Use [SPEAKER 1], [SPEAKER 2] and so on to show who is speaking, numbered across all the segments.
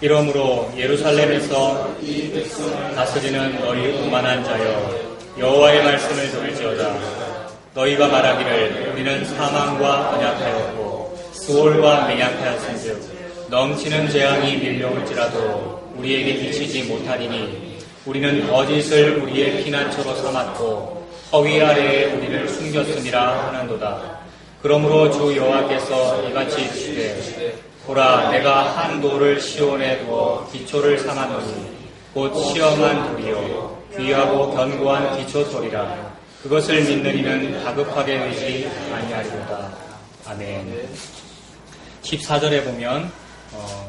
[SPEAKER 1] 이러므로 예루살렘에서 다스리는 너희 오만한 자여 여호와의 말씀을 들을지어다. 너희가 말하기를 우리는 사망과 언약하였고 스올과 맹약하였은즉 넘치는 재앙이 밀려올지라도 우리에게 미치지 못하리니 우리는 거짓을 우리의 피난처로 삼았고 허위 아래에 우리를 숨겼음이라 하는도다. 그러므로 주 여호와께서 이같이 이르시되 보라 내가 한 돌을 시온에 두어 기초를 삼았노니 곧 시험한 돌이요 귀하고 견고한 기초소리라. 그것을 믿는 이는 다급하게 되지 아니하리로다. 아멘. 14절에 보면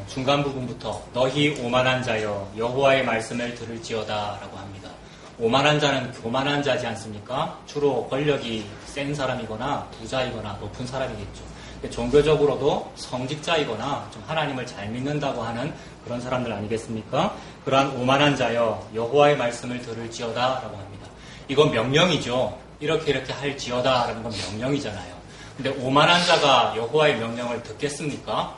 [SPEAKER 1] 중간 부분부터 너희 오만한 자여 여호와의 말씀을 들을지어다 라고 합니다. 오만한 자는 교만한 자지 않습니까? 주로 권력이 센 사람이거나 부자이거나 높은 사람이겠죠. 종교적으로도 성직자이거나 좀 하나님을 잘 믿는다고 하는 그런 사람들 아니겠습니까? 그러한 오만한 자여 여호와의 말씀을 들을지어다 라고 합니다. 이건 명령이죠. 이렇게 할지어다 라는 건 명령이잖아요. 근데 오만한 자가 여호와의 명령을 듣겠습니까?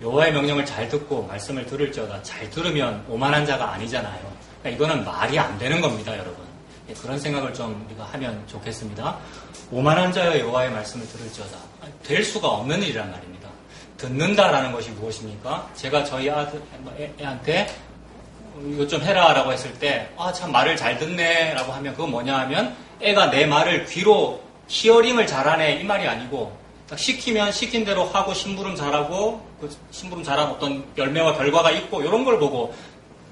[SPEAKER 1] 여호와의 명령을 잘 듣고 말씀을 들을지어다. 잘 들으면 오만한 자가 아니잖아요. 그러니까 이거는 말이 안 되는 겁니다, 여러분. 그런 생각을 좀 우리가 하면 좋겠습니다. 오만한 자여 여호와의 말씀을 들을지어다. 될 수가 없는 일이란 말입니다. 듣는다라는 것이 무엇입니까? 제가 저희 애한테 이거 좀 해라라고 했을 때 참 말을 잘 듣네 라고 하면 그건 뭐냐 하면 애가 내 말을 귀로 히어링을 잘하네 이 말이 아니고 딱 시키면 시킨 대로 하고 심부름 잘하고 그 심부름 잘한 어떤 열매와 결과가 있고 이런 걸 보고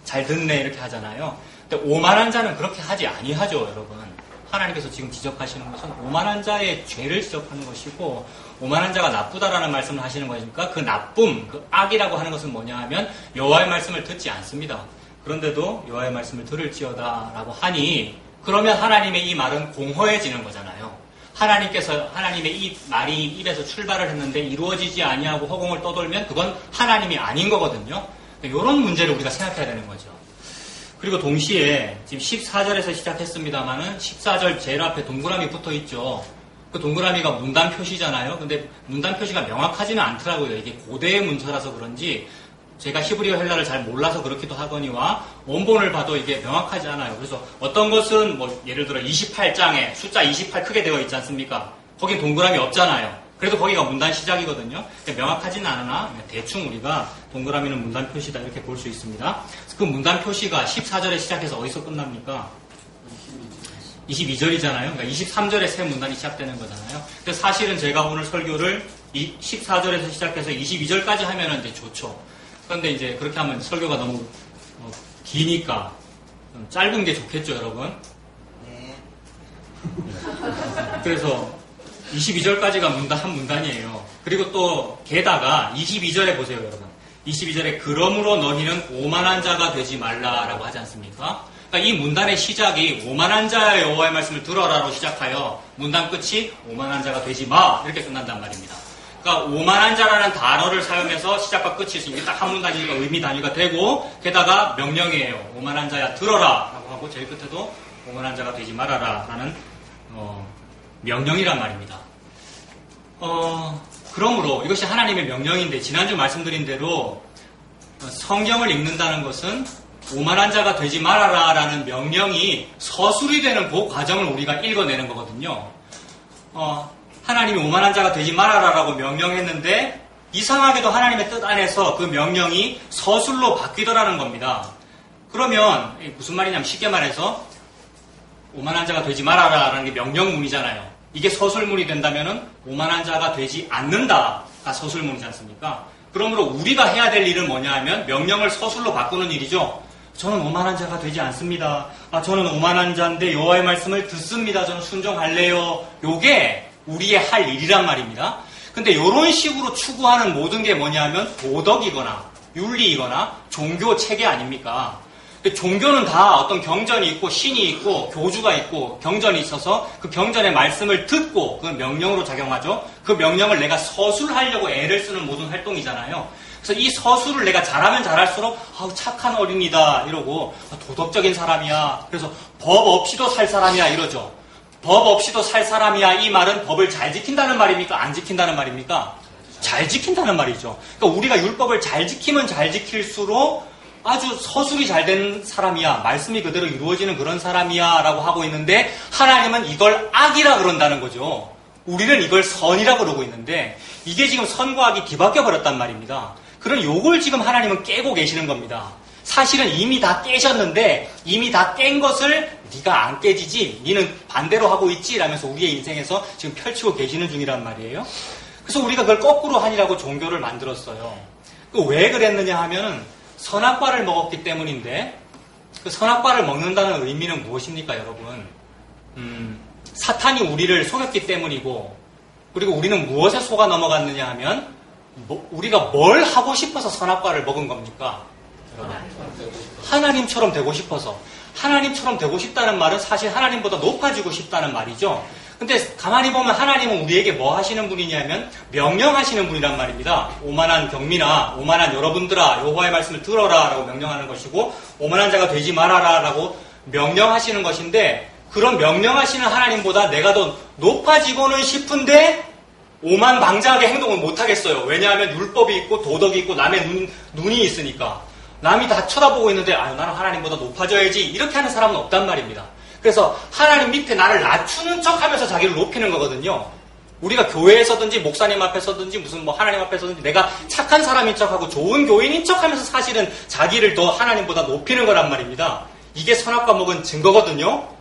[SPEAKER 1] 잘 듣네 이렇게 하잖아요. 근데 오만한 자는 그렇게 하지 아니하죠, 여러분. 하나님께서 지금 지적하시는 것은 오만한 자의 죄를 지적하는 것이고 오만한 자가 나쁘다라는 말씀을 하시는 것이니까 그 나쁨, 그 악이라고 하는 것은 뭐냐 하면 여호와의 말씀을 듣지 않습니다. 그런데도 여호와의 말씀을 들을지어다 라고 하니 그러면 하나님의 이 말은 공허해지는 거잖아요. 하나님께서 하나님의 이 말이 입에서 출발을 했는데 이루어지지 아니하고 허공을 떠돌면 그건 하나님이 아닌 거거든요. 이런 문제를 우리가 생각해야 되는 거죠. 그리고 동시에 지금 14절에서 시작했습니다만은 14절 제일 앞에 동그라미 붙어 있죠. 그 동그라미가 문단 표시잖아요. 근데 문단 표시가 명확하지는 않더라고요. 이게 고대의 문서라서 그런지 제가 히브리어 헬라를 잘 몰라서 그렇기도 하거니와 원본을 봐도 이게 명확하지 않아요. 그래서 어떤 것은 뭐 예를 들어 28장에 숫자 28 크게 되어 있지 않습니까? 거긴 동그라미 없잖아요. 그래도 거기가 문단 시작이거든요. 명확하지는 않으나 대충 우리가 동그라미는 문단 표시다 이렇게 볼 수 있습니다. 그 문단 표시가 14절에 시작해서 어디서 끝납니까? 22절이잖아요. 그러니까 23절에 새 문단이 시작되는 거잖아요. 근데 사실은 제가 오늘 설교를 14절에서 시작해서 22절까지 하면은 이제 좋죠. 그런데 이제 그렇게 하면 설교가 너무 기니까 좀 짧은 게 좋겠죠, 여러분? 네. 그래서 22절까지가 한 문단이에요. 그리고 또 게다가 22절에 보세요, 여러분. 22절에 그러므로 너희는 오만한 자가 되지 말라라고 하지 않습니까? 그러니까 이 문단의 시작이 오만한 자의 여호와의 말씀을 들어라로 시작하여 문단 끝이 오만한 자가 되지 마 이렇게 끝난단 말입니다. 그러니까 오만한 자라는 단어를 사용해서 시작과 끝이 있으니까 딱 한 문단이니까 의미 단위가 되고 게다가 명령이에요. 오만한 자야 들어라 라고 하고 제일 끝에도 오만한 자가 되지 말아라 라는 명령이란 말입니다. 그러므로 이것이 하나님의 명령인데 지난주 말씀드린 대로 성경을 읽는다는 것은 오만한 자가 되지 말아라 라는 명령이 서술이 되는 그 과정을 우리가 읽어내는 거거든요. 하나님이 오만한 자가 되지 말아라 라고 명령했는데 이상하게도 하나님의 뜻 안에서 그 명령이 서술로 바뀌더라는 겁니다. 그러면 무슨 말이냐면 쉽게 말해서 오만한 자가 되지 말아라 라는 게 명령문이잖아요. 이게 서술문이 된다면 오만한 자가 되지 않는다가 서술문이지 않습니까? 그러므로 우리가 해야 될 일은 뭐냐 하면 명령을 서술로 바꾸는 일이죠. 저는 오만한 자가 되지 않습니다. 저는 오만한 자인데 여호와의 말씀을 듣습니다. 저는 순종할래요. 요게 우리의 할 일이란 말입니다. 근데 이런 식으로 추구하는 모든 게 뭐냐 하면 도덕이거나 윤리이거나 종교 체계 아닙니까? 근데 종교는 다 어떤 경전이 있고 신이 있고 교주가 있고 경전이 있어서 그 경전의 말씀을 듣고 그 명령으로 작용하죠. 그 명령을 내가 서술하려고 애를 쓰는 모든 활동이잖아요. 그래서 이 서술을 내가 잘하면 잘할수록 착한 어린이다 이러고 도덕적인 사람이야. 그래서 법 없이도 살 사람이야 이러죠. 법 없이도 살 사람이야 이 말은 법을 잘 지킨다는 말입니까? 안 지킨다는 말입니까?
[SPEAKER 2] 잘 지킨다는 말이죠. 그러니까 우리가 율법을 잘 지키면 잘 지킬수록 아주 서술이 잘 된 사람이야, 말씀이 그대로 이루어지는 그런 사람이야 라고 하고 있는데, 하나님은 이걸 악이라 그런다는 거죠. 우리는 이걸 선이라 그러고 있는데, 이게 지금 선과 악이 뒤바뀌어 버렸단 말입니다. 그런 요걸 지금 하나님은 깨고 계시는 겁니다. 사실은 이미 다 깨셨는데, 이미 다 깬 것을 네가 안 깨지지, 니는 반대로 하고 있지 라면서 우리의 인생에서 지금 펼치고 계시는 중이란 말이에요. 그래서 우리가 그걸 거꾸로 하니라고 종교를 만들었어요. 왜 그랬느냐 하면은 선악과를 먹었기 때문인데, 그 선악과를 먹는다는 의미는 무엇입니까, 여러분? 사탄이 우리를 속였기 때문이고, 그리고 우리는 무엇에 속아 넘어갔느냐 하면, 우리가 뭘 하고 싶어서 선악과를 먹은 겁니까? 하나님처럼 되고 싶어서. 하나님처럼 되고 싶다는 말은 사실 하나님보다 높아지고 싶다는 말이죠. 근데 가만히 보면 하나님은 우리에게 뭐 하시는 분이냐면 명령하시는 분이란 말입니다. 오만한 경민아, 오만한 여러분들아, 여호와의 말씀을 들어라 라고 명령하는 것이고, 오만한 자가 되지 말아라 라고 명령하시는 것인데, 그런 명령하시는 하나님보다 내가 더 높아지고는 싶은데 오만방자하게 행동을 못하겠어요. 왜냐하면 율법이 있고 도덕이 있고 남의 눈이 있으니까. 남이 다 쳐다보고 있는데 나는 하나님보다 높아져야지, 이렇게 하는 사람은 없단 말입니다. 그래서 하나님 밑에 나를 낮추는 척하면서 자기를 높이는 거거든요. 우리가 교회에서든지 목사님 앞에서든지 무슨 하나님 앞에서든지 내가 착한 사람인 척하고 좋은 교인인 척하면서 사실은 자기를 더 하나님보다 높이는 거란 말입니다. 이게 선악과 먹은 증거거든요.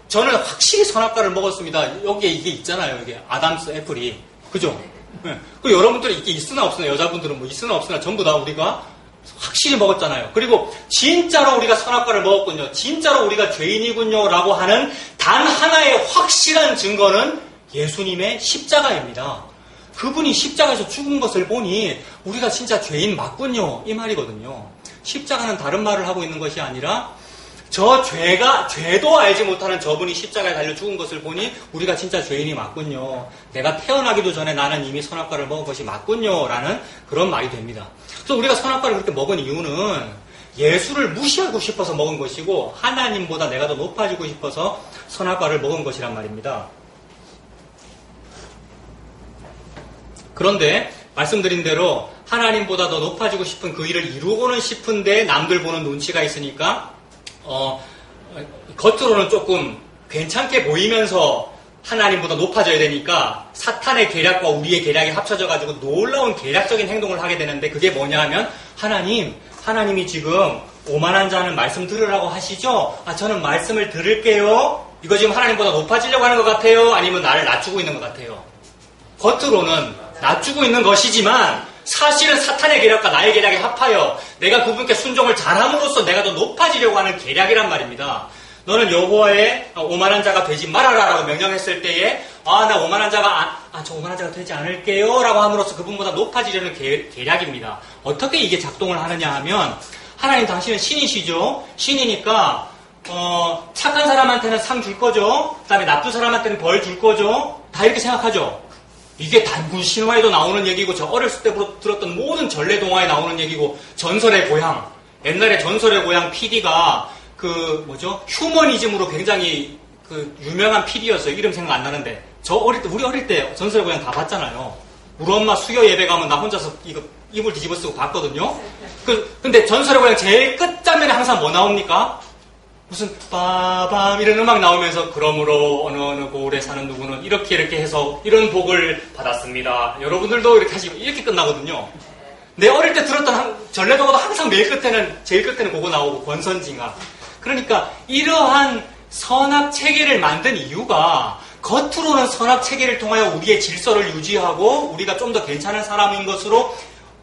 [SPEAKER 2] 저는 확실히 선악과를 먹었습니다. 여기에 이게 있잖아요. 이게 아담스 애플이. 그죠? 네. 여러분들은 이게 있으나 없으나, 여자분들은 뭐 있으나 없으나 전부 다 우리가 확실히 먹었잖아요. 그리고 진짜로 우리가 선악과를 먹었군요, 진짜로 우리가 죄인이군요 라고 하는 단 하나의 확실한 증거는 예수님의 십자가입니다. 그분이 십자가에서 죽은 것을 보니 우리가 진짜 죄인 맞군요, 이 말이거든요. 십자가는 다른 말을 하고 있는 것이 아니라 죄도 알지 못하는 저분이 십자가에 달려 죽은 것을 보니 우리가 진짜 죄인이 맞군요. 내가 태어나기도 전에 나는 이미 선악과를 먹은 것이 맞군요 라는 그런 말이 됩니다. 그래서 우리가 선악과를 그렇게 먹은 이유는 예수를 무시하고 싶어서 먹은 것이고, 하나님보다 내가 더 높아지고 싶어서 선악과를 먹은 것이란 말입니다. 그런데 말씀드린 대로 하나님보다 더 높아지고 싶은 그 일을 이루고는 싶은데 남들 보는 눈치가 있으니까 겉으로는 조금 괜찮게 보이면서 하나님보다 높아져야 되니까 사탄의 계략과 우리의 계략이 합쳐져가지고 놀라운 계략적인 행동을 하게 되는데, 그게 뭐냐 하면 하나님이 지금 오만한 자는 말씀 들으라고 하시죠? 저는 말씀을 들을게요. 이거 지금 하나님보다 높아지려고 하는 것 같아요? 아니면 나를 낮추고 있는 것 같아요? 겉으로는 낮추고 있는 것이지만 사실은 사탄의 계략과 나의 계략이 합하여 내가 그분께 순종을 잘함으로써 내가 더 높아지려고 하는 계략이란 말입니다. 너는 여호와의 오만한 자가 되지 말아라 라고 명령했을 때에 나 오만한 자가 저 오만한 자가 되지 않을게요 라고 함으로써 그분보다 높아지려는 계략입니다. 어떻게 이게 작동을 하느냐 하면, 하나님 당신은 신이시죠. 신이니까 착한 사람한테는 상 줄 거죠. 그 다음에 나쁜 사람한테는 벌 줄 거죠. 다 이렇게 생각하죠. 이게 단군 신화에도 나오는 얘기고, 저 어렸을 때 들었던 모든 전래 동화에 나오는 얘기고, 전설의 고향, 옛날에 전설의 고향 PD가 휴머니즘으로 굉장히 유명한 PD였어요. 이름 생각 안 나는데. 우리 어릴 때 전설의 고향 다 봤잖아요. 우리 엄마 수요 예배 가면 나 혼자서 이거 이불 뒤집어 쓰고 봤거든요. 근데 전설의 고향 제일 끝장면에 항상 뭐 나옵니까? 무슨 빠밤 이런 음악 나오면서, 그러므로 어느 고을에 사는 누구는 이렇게 해서 이런 복을 받았습니다. 여러분들도 이렇게 하시고, 이렇게 끝나거든요. 내 어릴 때 들었던 전래동화도 항상 제일 끝에는 그거 나오고, 권선징악. 그러니까 이러한 선악 체계를 만든 이유가, 겉으로는 선악 체계를 통하여 우리의 질서를 유지하고 우리가 좀 더 괜찮은 사람인 것으로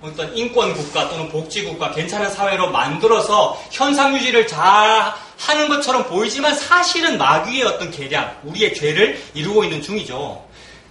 [SPEAKER 2] 어떤 인권국가 또는 복지국가, 괜찮은 사회로 만들어서 현상 유지를 잘 하는 것처럼 보이지만 사실은 마귀의 어떤 계략, 우리의 죄를 이루고 있는 중이죠.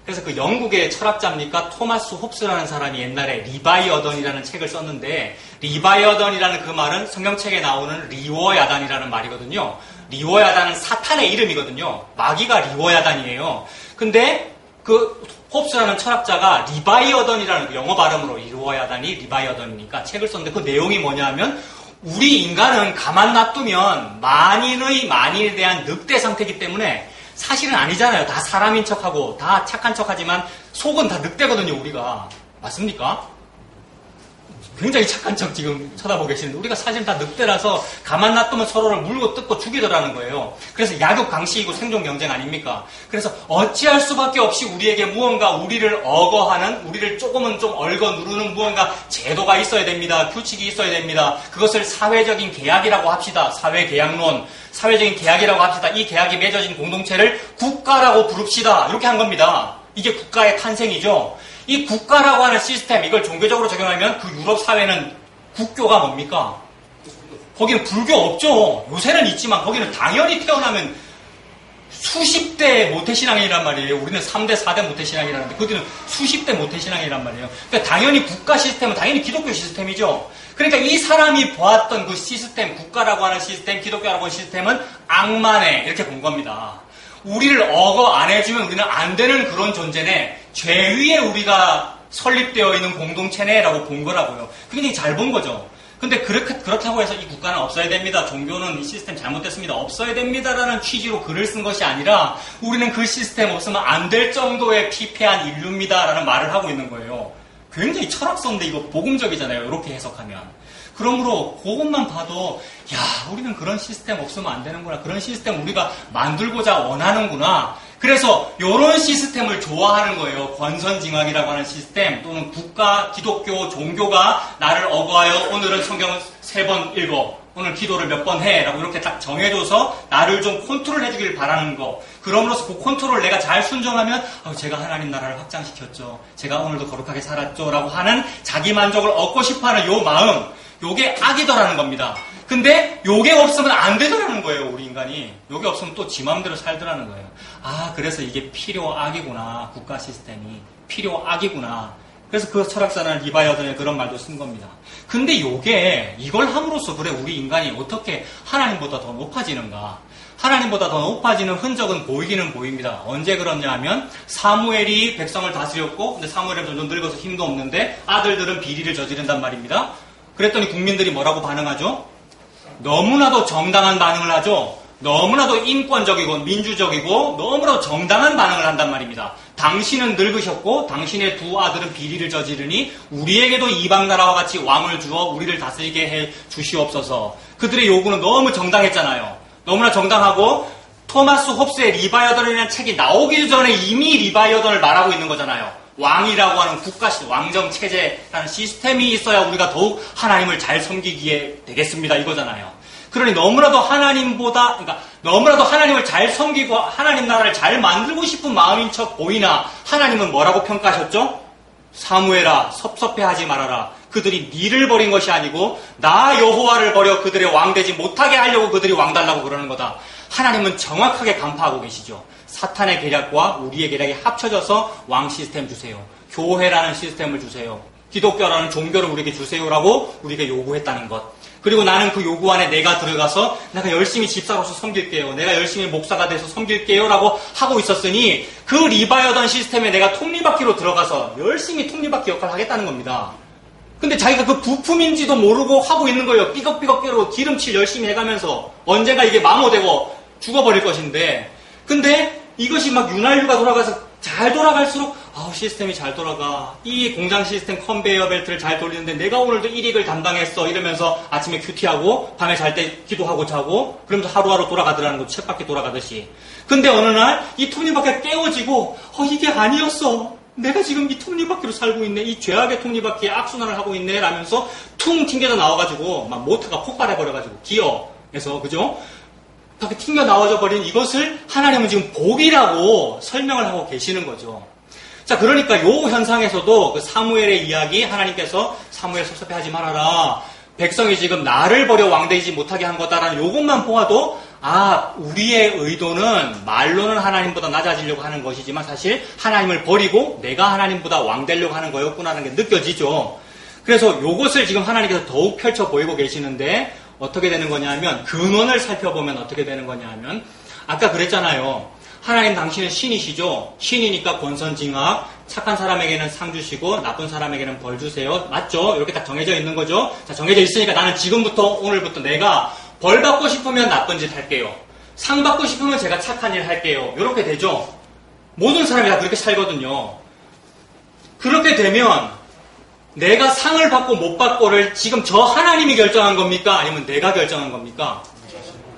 [SPEAKER 2] 그래서 그 영국의 철학자입니까? 토마스 홉스라는 사람이 옛날에 리바이어던이라는 책을 썼는데, 리바이어던이라는 그 말은 성경책에 나오는 리워야단이라는 말이거든요. 리워야단은 사탄의 이름이거든요. 마귀가 리워야단이에요. 근데 그 홉스라는 철학자가 리바이어던이라는 영어 발음으로 리워야단이 리바이어던이니까 책을 썼는데, 그 내용이 뭐냐면, 우리 인간은 가만 놔두면 만인에 대한 늑대 상태이기 때문에 사실은 아니잖아요. 다 사람인 척하고 다 착한 척하지만 속은 다 늑대거든요, 우리가. 맞습니까? 굉장히 착한 척 지금 쳐다보고 계시는데 우리가 사실 다 늑대라서 가만 놔두면 서로를 물고 뜯고 죽이더라는 거예요. 그래서 약육 강식이고 생존 경쟁 아닙니까? 그래서 어찌할 수밖에 없이 우리에게 무언가 우리를 억어하는, 우리를 조금은 좀 얽어 누르는 무언가 제도가 있어야 됩니다. 규칙이 있어야 됩니다. 그것을 사회적인 계약이라고 합시다. 사회계약론, 사회적인 계약이라고 합시다. 이 계약이 맺어진 공동체를 국가라고 부릅시다. 이렇게 한 겁니다. 이게 국가의 탄생이죠. 이 국가라고 하는 시스템, 이걸 종교적으로 적용하면 그 유럽 사회는 국교가 뭡니까? 거기는 불교 없죠. 요새는 있지만 거기는 당연히 태어나면 수십 대 모태신앙이란 말이에요. 우리는 3대, 4대 모태신앙이라는데 거기는 수십 대 모태신앙이란 말이에요. 그러니까 당연히 국가 시스템은 당연히 기독교 시스템이죠. 그러니까 이 사람이 보았던 그 시스템, 국가라고 하는 시스템, 기독교라고 하는 시스템은 악만에 이렇게 본 겁니다. 우리를 억어 안 해주면 우리는 안 되는 그런 존재네. 죄 위에 우리가 설립되어 있는 공동체네라고 본 거라고요. 굉장히 잘 본 거죠. 근데 그렇다고 해서 이 국가는 없어야 됩니다. 종교는 이 시스템 잘못됐습니다. 없어야 됩니다라는 취지로 글을 쓴 것이 아니라 우리는 그 시스템 없으면 안 될 정도의 피폐한 인류입니다라는 말을 하고 있는 거예요. 굉장히 철학서인데 이거 복음적이잖아요. 이렇게 해석하면. 그러므로 그것만 봐도 야, 우리는 그런 시스템 없으면 안 되는구나. 그런 시스템 우리가 만들고자 원하는구나. 그래서 이런 시스템을 좋아하는 거예요. 권선징악이라고 하는 시스템 또는 국가, 기독교, 종교가 나를 억어하여 오늘은 성경을 3번 읽어. 오늘 기도를 몇 번 해. 라고 이렇게 딱 정해줘서 나를 좀 컨트롤 해주길 바라는 거. 그럼으로써 그 컨트롤을 내가 잘 순종하면 제가 하나님 나라를 확장시켰죠. 제가 오늘도 거룩하게 살았죠. 라고 하는 자기 만족을 얻고 싶어하는 요 마음. 요게 악이더라는 겁니다. 근데 요게 없으면 안 되더라는 거예요. 우리 인간이. 요게 없으면 또 지 마음대로 살더라는 거예요. 아, 그래서 이게 필요악이구나. 국가 시스템이 필요악이구나. 그래서 그 철학자는 리바이어던의 그런 말도 쓴 겁니다. 근데 요게 이걸 함으로써 그래 우리 인간이 어떻게 하나님보다 더 높아지는가? 하나님보다 더 높아지는 흔적은 보이기는 보입니다. 언제 그렇냐 하면 사무엘이 백성을 다스렸고 근데 사무엘은 점점 늙어서 힘도 없는데 아들들은 비리를 저지른단 말입니다. 그랬더니 국민들이 뭐라고 반응하죠? 너무나도 정당한 반응을 하죠. 너무나도 인권적이고 민주적이고 너무나도 정당한 반응을 한단 말입니다. 당신은 늙으셨고 당신의 두 아들은 비리를 저지르니 우리에게도 이방 나라와 같이 왕을 주어 우리를 다스리게 해 주시옵소서. 그들의 요구는 너무 정당했잖아요. 너무나 정당하고 토마스 홉스의 리바이어던이라는 책이 나오기 전에 이미 리바이어던을 말하고 있는 거잖아요. 왕이라고 하는 왕정 체제라는 시스템이 있어야 우리가 더욱 하나님을 잘 섬기기에 되겠습니다. 이거잖아요. 그러니 너무나도 너무나도 하나님을 잘 섬기고 하나님 나라를 잘 만들고 싶은 마음인 척 보이나 하나님은 뭐라고 평가하셨죠? 사무엘아, 섭섭해하지 말아라. 그들이 니를 버린 것이 아니고 나 여호와를 버려 그들의 왕 되지 못하게 하려고 그들이 왕 달라고 그러는 거다. 하나님은 정확하게 간파하고 계시죠. 사탄의 계략과 우리의 계략이 합쳐져서 왕 시스템 주세요. 교회라는 시스템을 주세요. 기독교라는 종교를 우리에게 주세요라고 우리에게 요구했다는 것. 그리고 나는 그 요구 안에 내가 들어가서 내가 열심히 집사로서 섬길게요. 내가 열심히 목사가 돼서 섬길게요. 라고 하고 있었으니 그 리바이어던 시스템에 내가 톱니바퀴로 들어가서 열심히 톱니바퀴 역할을 하겠다는 겁니다. 근데 자기가 그 부품인지도 모르고 하고 있는 거예요. 삐걱삐걱대로 기름칠 열심히 해가면서 언젠가 이게 마모되고 죽어버릴 것인데 근데 이것이 막 윤활유가 돌아가서 잘 돌아갈수록 시스템이 잘 돌아가. 이 공장 시스템 컨베이어 벨트를 잘 돌리는데 내가 오늘도 일익을 담당했어. 이러면서 아침에 큐티하고 밤에 잘 때 기도하고 자고 그러면서 하루하루 돌아가더라는 거 쳇바퀴 돌아가듯이. 근데 어느 날 이 톱니바퀴가 깨워지고 이게 아니었어. 내가 지금 이 톱니바퀴로 살고 있네. 이 죄악의 톱니바퀴에 악순환을 하고 있네. 라면서 퉁 튕겨져 나와가지고 막 모터가 폭발해버려가지고 기어에서 그죠? 그렇게 튕겨 나와져 버린 이것을 하나님은 지금 복이라고 설명을 하고 계시는 거죠. 자, 그러니까 요 현상에서도 그 사무엘의 이야기 하나님께서 사무엘 섭섭해하지 말아라. 백성이 지금 나를 버려 왕되지 못하게 한 거다라는 요것만 보아도 우리의 의도는 말로는 하나님보다 낮아지려고 하는 것이지만 사실 하나님을 버리고 내가 하나님보다 왕 되려고 하는 거였구나라는 게 느껴지죠. 그래서 요것을 지금 하나님께서 더욱 펼쳐 보이고 계시는데 어떻게 되는 거냐면 근원을 살펴보면 어떻게 되는 거냐면 아까 그랬잖아요. 하나님 당신은 신이시죠. 신이니까 권선징악, 착한 사람에게는 상 주시고 나쁜 사람에게는 벌 주세요. 맞죠? 이렇게 딱 정해져 있는 거죠. 자, 정해져 있으니까 나는 지금부터 오늘부터 내가 벌 받고 싶으면 나쁜 짓 할게요. 상 받고 싶으면 제가 착한 일 할게요. 이렇게 되죠. 모든 사람이 다 그렇게 살거든요. 그렇게 되면 내가 상을 받고 못 받고를 지금 저 하나님이 결정한 겁니까? 아니면 내가 결정한 겁니까?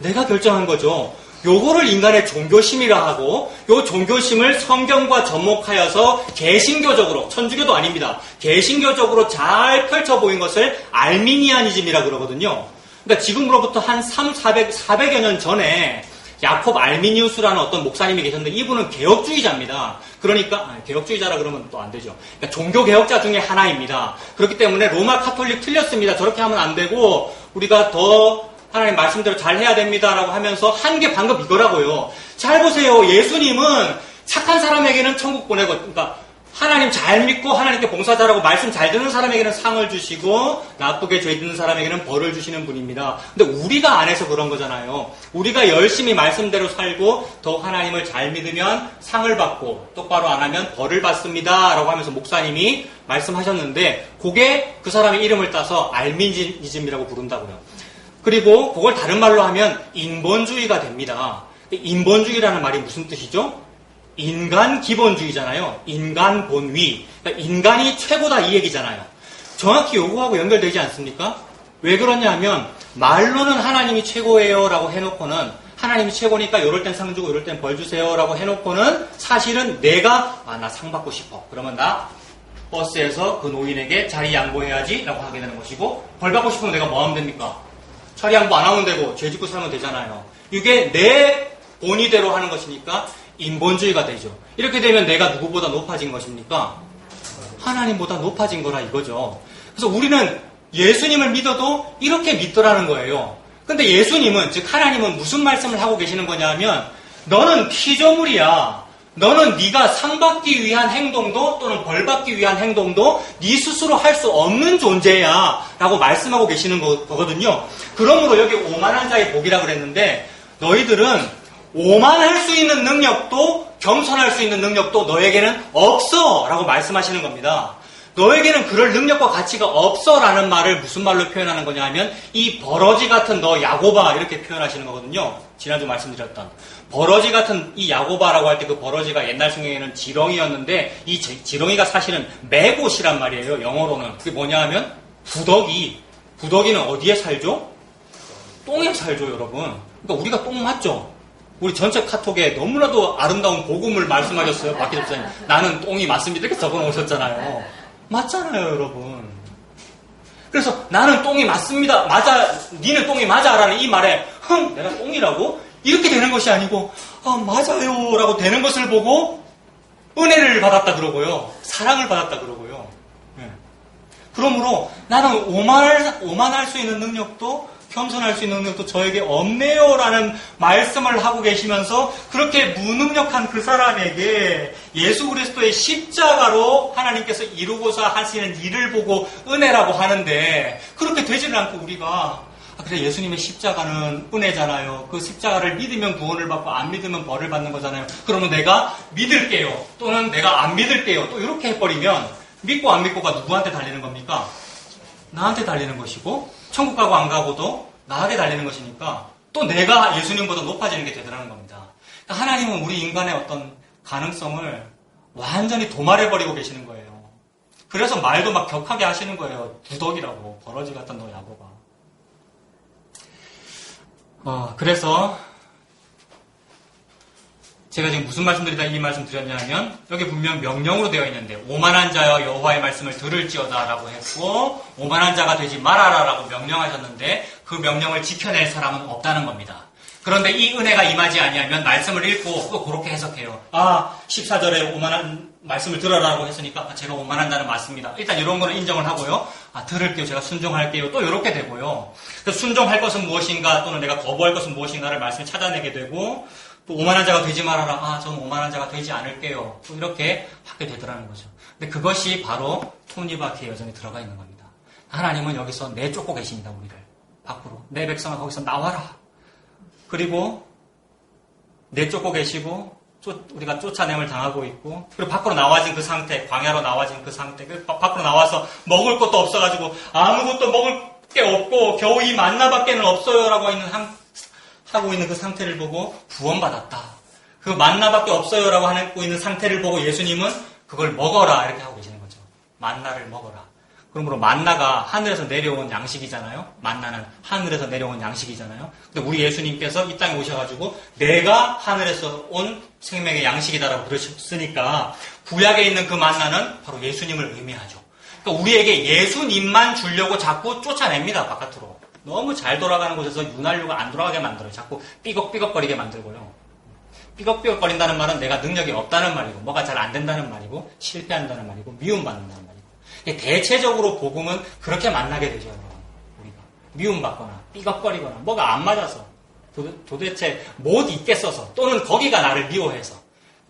[SPEAKER 2] 내가 결정한 거죠. 요거를 인간의 종교심이라 하고, 요 종교심을 성경과 접목하여서 개신교적으로, 천주교도 아닙니다. 개신교적으로 잘 펼쳐 보인 것을 알미니아니즘이라 그러거든요. 그러니까 지금으로부터 한 400여 년 전에 야콥 알미니우스라는 어떤 목사님이 계셨는데 이분은 개혁주의자입니다. 그러니까 개혁주의자라 그러면 또 안 되죠. 그러니까 종교 개혁자 중에 하나입니다. 그렇기 때문에 로마 카톨릭 틀렸습니다. 저렇게 하면 안 되고 우리가 더 하나님 말씀대로 잘 해야 됩니다라고 하면서 한 게 방금 이거라고요. 잘 보세요. 예수님은 착한 사람에게는 천국 보내고, 그러니까 하나님 잘 믿고 하나님께 봉사 잘하고 말씀 잘 듣는 사람에게는 상을 주시고 나쁘게 죄 짓는 사람에게는 벌을 주시는 분입니다. 근데 우리가 안 해서 그런 거잖아요. 우리가 열심히 말씀대로 살고 더 하나님을 잘 믿으면 상을 받고 똑바로 안 하면 벌을 받습니다 라고 하면서 목사님이 말씀하셨는데 그게 그 사람의 이름을 따서 알미니즘이라고 부른다고요. 그리고 그걸 다른 말로 하면 인본주의가 됩니다. 인본주의라는 말이 무슨 뜻이죠? 인간 기본주의잖아요. 인간 본위. 그러니까 인간이 최고다 이 얘기잖아요. 정확히 요거하고 연결되지 않습니까? 왜 그러냐 하면 말로는 하나님이 최고예요 라고 해놓고는 하나님이 최고니까 요럴 땐 상 주고 요럴 땐 벌 주세요 라고 해놓고는 사실은 내가 나 상 받고 싶어. 그러면 나 버스에서 그 노인에게 자리 양보해야지 라고 하게 되는 것이고 벌 받고 싶으면 내가 뭐 하면 됩니까? 자리 양보 안 하면 되고 죄 짓고 살면 되잖아요. 이게 내 본의대로 하는 것이니까 인본주의가 되죠. 이렇게 되면 내가 누구보다 높아진 것입니까? 하나님보다 높아진 거라 이거죠. 그래서 우리는 예수님을 믿어도 이렇게 믿더라는 거예요. 근데 예수님은, 즉 하나님은 무슨 말씀을 하고 계시는 거냐 하면 너는 피조물이야. 너는 네가 상 받기 위한 행동도 또는 벌 받기 위한 행동도 네 스스로 할 수 없는 존재야 라고 말씀하고 계시는 거거든요. 그러므로 여기 오만한 자의 복이라고 그랬는데 너희들은 오만할 수 있는 능력도 겸손할 수 있는 능력도 너에게는 없어 라고 말씀하시는 겁니다. 너에게는 그럴 능력과 가치가 없어 라는 말을 무슨 말로 표현하는 거냐 하면 이 버러지 같은 너 야고바 이렇게 표현하시는 거거든요. 지난주 말씀드렸던 버러지 같은 이 야고바라고 할 때 그 버러지가 옛날 성경에는 지렁이였는데 이 지렁이가 사실은 매봇이란 말이에요. 영어로는. 그게 뭐냐 하면 부더기는 어디에 살죠? 똥에 살죠 여러분. 그러니까 우리가 똥 맞죠? 우리 전체 카톡에 너무나도 아름다운 복음을 말씀하셨어요. 박기 목사님. 나는 똥이 맞습니다. 이렇게 적어놓으셨잖아요. 맞잖아요, 여러분. 그래서 나는 똥이 맞습니다. 맞아, 니는 똥이 맞아라는 이 말에 내가 똥이라고? 이렇게 되는 것이 아니고 맞아요 라고 되는 것을 보고 은혜를 받았다 그러고요. 사랑을 받았다 그러고요. 네. 그러므로 나는 오만할 수 있는 능력도 겸손할 수 있는 능력도 저에게 없네요 라는 말씀을 하고 계시면서 그렇게 무능력한 그 사람에게 예수 그리스도의 십자가로 하나님께서 이루고자 하시는 일을 보고 은혜라고 하는데 그렇게 되지는 않고 우리가 그래 예수님의 십자가는 은혜잖아요. 그 십자가를 믿으면 구원을 받고 안 믿으면 벌을 받는 거잖아요. 그러면 내가 믿을게요. 또는 내가 안 믿을게요. 또 이렇게 해버리면 믿고 안 믿고가 누구한테 달리는 겁니까? 나한테 달리는 것이고 천국 가고 안 가고도 나에게 달리는 것이니까 또 내가 예수님보다 높아지는 게 되더라는 겁니다. 그러니까 하나님은 우리 인간의 어떤 가능성을 완전히 도말해버리고 계시는 거예요. 그래서 말도 막 격하게 하시는 거예요. 부덕이라고 버러지 같은 너 야고가. 그래서 제가 지금 무슨 말씀드리다 이 말씀 드렸냐면 여기 분명 명령으로 되어 있는데 오만한 자여 여호와의 말씀을 들을지어다 라고 했고 오만한 자가 되지 말아라 라고 명령하셨는데 그 명령을 지켜낼 사람은 없다는 겁니다. 그런데 이 은혜가 임하지 아니하면 말씀을 읽고 또 그렇게 해석해요. 14절에 오만한 말씀을 들어라라고 했으니까 제가 오만한 자는 맞습니다. 일단 이런 거는 인정을 하고요. 들을게요. 제가 순종할게요. 또 이렇게 되고요. 그래서 순종할 것은 무엇인가 또는 내가 거부할 것은 무엇인가를 말씀을 찾아내게 되고 또 오만한 자가 되지 말아라. 저는 오만한 자가 되지 않을게요. 또 이렇게 하게 되더라는 거죠. 근데 그것이 바로 톱니바퀴의 여정에 들어가 있는 겁니다. 하나님은 여기서 내쫓고 계십니다. 우리를 밖으로. 내 백성아 거기서 나와라. 그리고 내쫓고 계시고 우리가 쫓아냄을 당하고 있고 그리고 밖으로 나와진 그 상태, 광야로 나와진 그 상태, 밖으로 나와서 먹을 것도 없어가지고 아무것도 먹을 게 없고 겨우 이 만나밖에는 없어요라고 하고 있는 그 상태를 보고 구원받았다. 그 만나밖에 없어요라고 하고 있는 상태를 보고 예수님은 그걸 먹어라 이렇게 하고 계시는 거죠. 만나를 먹어라. 그러므로 만나가 하늘에서 내려온 양식이잖아요. 만나는 하늘에서 내려온 양식이잖아요. 근데 우리 예수님께서 이 땅에 오셔가지고 내가 하늘에서 온 생명의 양식이다라고 그러셨으니까 구약에 있는 그 만나는 바로 예수님을 의미하죠. 그러니까 우리에게 예수님만 주려고 자꾸 쫓아냅니다. 바깥으로. 너무 잘 돌아가는 곳에서 윤활유가 안 돌아가게 만들어요. 자꾸 삐걱삐걱거리게 만들고요. 삐걱삐걱거린다는 말은 내가 능력이 없다는 말이고 뭐가 잘 안 된다는 말이고 실패한다는 말이고 미움받는다는 말이고 대체적으로 복음은 그렇게 만나게 되죠. 우리가 미움받거나 삐걱거리거나 뭐가 안 맞아서 도대체 못 있겠어서 또는 거기가 나를 미워해서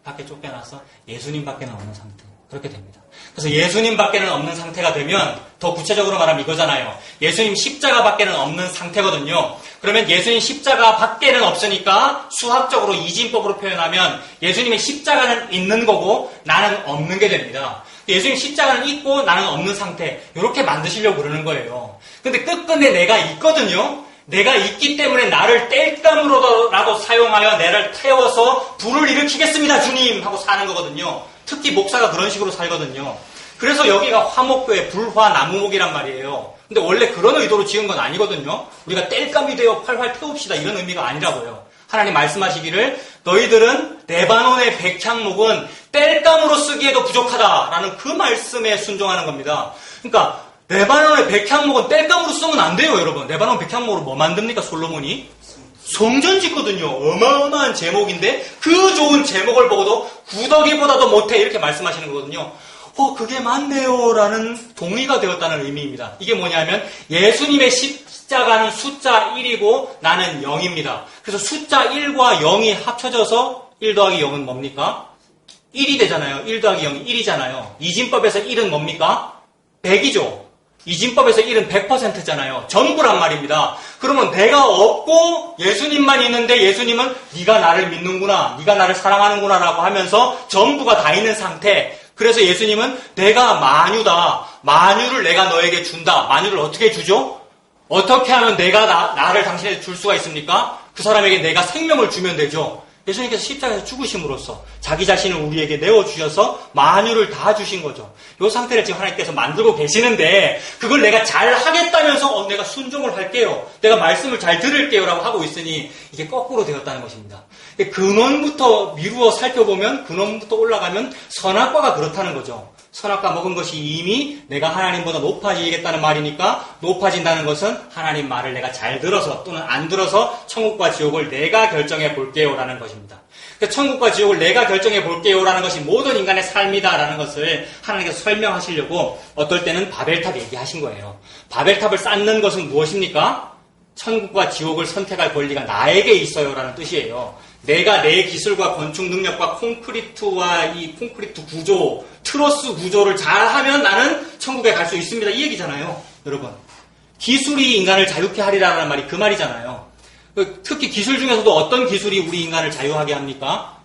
[SPEAKER 2] 밖에 쫓겨나서 예수님밖에는 없는 상태. 그렇게 됩니다. 그래서 예수님밖에는 없는 상태가 되면 더 구체적으로 말하면 이거잖아요. 예수님 십자가밖에는 없는 상태거든요. 그러면 예수님 십자가 밖에는 없으니까 수학적으로 이진법으로 표현하면 예수님의 십자가는 있는 거고 나는 없는 게 됩니다. 예수님 십자가는 있고 나는 없는 상태. 이렇게 만드시려고 그러는 거예요. 근데 끝끝내 내가 있거든요. 내가 있기 때문에 나를 땔감으로라도 사용하여 나를 태워서 불을 일으키겠습니다 주님 하고 사는 거거든요. 특히 목사가 그런 식으로 살거든요. 그래서 여기가 화목교회 불화나무목이란 말이에요. 근데 원래 그런 의도로 지은 건 아니거든요. 우리가 땔감이 되어 활활 태웁시다 이런 의미가 아니라고요. 하나님 말씀하시기를 너희들은 레바논의 백향목은 땔감으로 쓰기에도 부족하다라는 그 말씀에 순종하는 겁니다. 그러니까 레바논의 백향목은 땔감으로 쓰면 안 돼요, 여러분. 레바논 백향목으로 뭐 만듭니까, 솔로몬이? 성전 짓거든요. 어마어마한 제목인데 그 좋은 제목을 보고도 구더기보다도 못해 이렇게 말씀하시는 거거든요. 그게 맞네요 라는 동의가 되었다는 의미입니다. 이게 뭐냐면 예수님의 십자가는 숫자 1이고 나는 0입니다. 그래서 숫자 1과 0이 합쳐져서 1 더하기 0은 뭡니까? 1이 되잖아요. 1 더하기 0이 1이잖아요. 이진법에서 1은 뭡니까? 100이죠. 이진법에서 1은 100%잖아요. 전부란 말입니다. 그러면 내가 없고 예수님만 있는데 예수님은 네가 나를 믿는구나, 네가 나를 사랑하는구나 라고 하면서 전부가 다 있는 상태. 그래서 예수님은 내가 만유다. 만유를 내가 너에게 준다. 만유를 어떻게 주죠? 어떻게 하면 내가 나를 당신에게 줄 수가 있습니까? 그 사람에게 내가 생명을 주면 되죠. 예수님께서 십자가에서 죽으심으로써 자기 자신을 우리에게 내어주셔서 만유를 다 주신 거죠. 이 상태를 지금 하나님께서 만들고 계시는데 그걸 내가 잘 하겠다면서 내가 순종을 할게요. 내가 말씀을 잘 들을게요 라고 하고 있으니 이게 거꾸로 되었다는 것입니다. 근원부터 미루어 살펴보면 근원부터 올라가면 선악과가 그렇다는 거죠. 선악과 먹은 것이 이미 내가 하나님보다 높아지겠다는 말이니까 높아진다는 것은 하나님 말을 내가 잘 들어서 또는 안 들어서 천국과 지옥을 내가 결정해 볼게요 라는 것입니다. 천국과 지옥을 내가 결정해 볼게요 라는 것이 모든 인간의 삶이다 라는 것을 하나님께서 설명하시려고 어떨 때는 바벨탑 얘기하신 거예요. 바벨탑을 쌓는 것은 무엇입니까? 천국과 지옥을 선택할 권리가 나에게 있어요 라는 뜻이에요. 내가 내 기술과 건축 능력과 콘크리트와 이 콘크리트 구조, 트러스 구조를 잘하면 나는 천국에 갈 수 있습니다. 이 얘기잖아요. 여러분. 기술이 인간을 자유케 하리라는 말이 그 말이잖아요. 특히 기술 중에서도 어떤 기술이 우리 인간을 자유하게 합니까?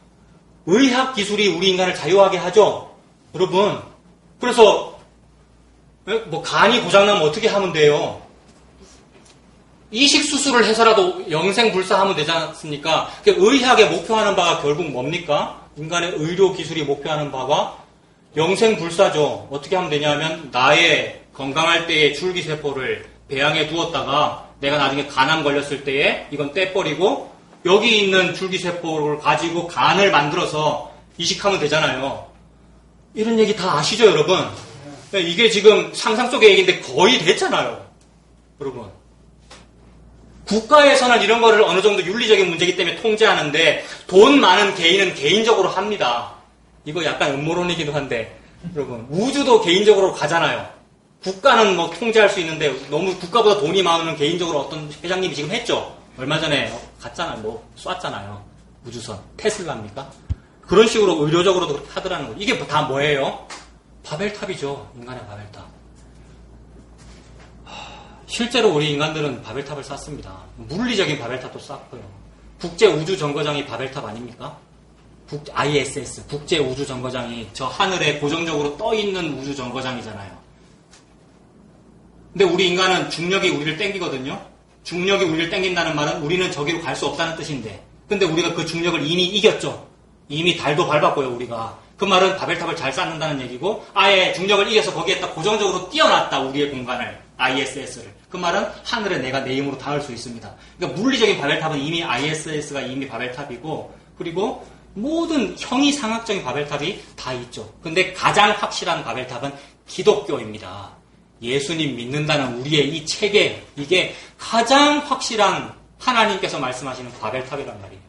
[SPEAKER 2] 의학 기술이 우리 인간을 자유하게 하죠. 여러분. 그래서 뭐 간이 고장나면 어떻게 하면 돼요? 이식 수술을 해서라도 영생불사하면 되지 않습니까? 의학의 목표하는 바가 결국 뭡니까? 인간의 의료 기술이 목표하는 바가 영생불사죠. 어떻게 하면 되냐면 나의 건강할 때의 줄기세포를 배양에 두었다가 내가 나중에 간암 걸렸을 때에 이건 떼버리고 여기 있는 줄기세포를 가지고 간을 만들어서 이식하면 되잖아요. 이런 얘기 다 아시죠, 여러분? 이게 지금 상상 속의 얘기인데 거의 됐잖아요. 여러분. 국가에서는 이런 거를 어느 정도 윤리적인 문제이기 때문에 통제하는데 돈 많은 개인은 개인적으로 합니다. 이거 약간 음모론이기도 한데 여러분 우주도 개인적으로 가잖아요. 국가는 뭐 통제할 수 있는데 너무 국가보다 돈이 많은 개인적으로 어떤 회장님이 지금 했죠. 얼마 전에 갔잖아요. 뭐 쐈잖아요. 우주선. 테슬라입니까? 그런 식으로 의료적으로도 그렇게 하더라는 거예요. 이게 다 뭐예요? 바벨탑이죠. 인간의 바벨탑. 실제로 우리 인간들은 바벨탑을 쌓습니다. 물리적인 바벨탑도 쌓고요. 국제우주정거장이 바벨탑 아닙니까? ISS, 국제우주정거장이 저 하늘에 고정적으로 떠있는 우주정거장이잖아요. 근데 우리 인간은 중력이 우리를 땡기거든요. 중력이 우리를 땡긴다는 말은 우리는 저기로 갈 수 없다는 뜻인데 근데 우리가 그 중력을 이미 이겼죠. 이미 달도 밟았고요. 우리가 그 말은 바벨탑을 잘 쌓는다는 얘기고 아예 중력을 이겨서 거기에 딱 고정적으로 띄워놨다. 우리의 공간을. ISS를. 그 말은 하늘에 내가 내 힘으로 닿을 수 있습니다. 그러니까 물리적인 바벨탑은 이미 ISS가 이미 바벨탑이고 그리고 모든 형이상학적인 바벨탑이 다 있죠. 근데 가장 확실한 바벨탑은 기독교입니다. 예수님 믿는다는 우리의 이 체계, 이게 가장 확실한 하나님께서 말씀하시는 바벨탑이란 말이에요.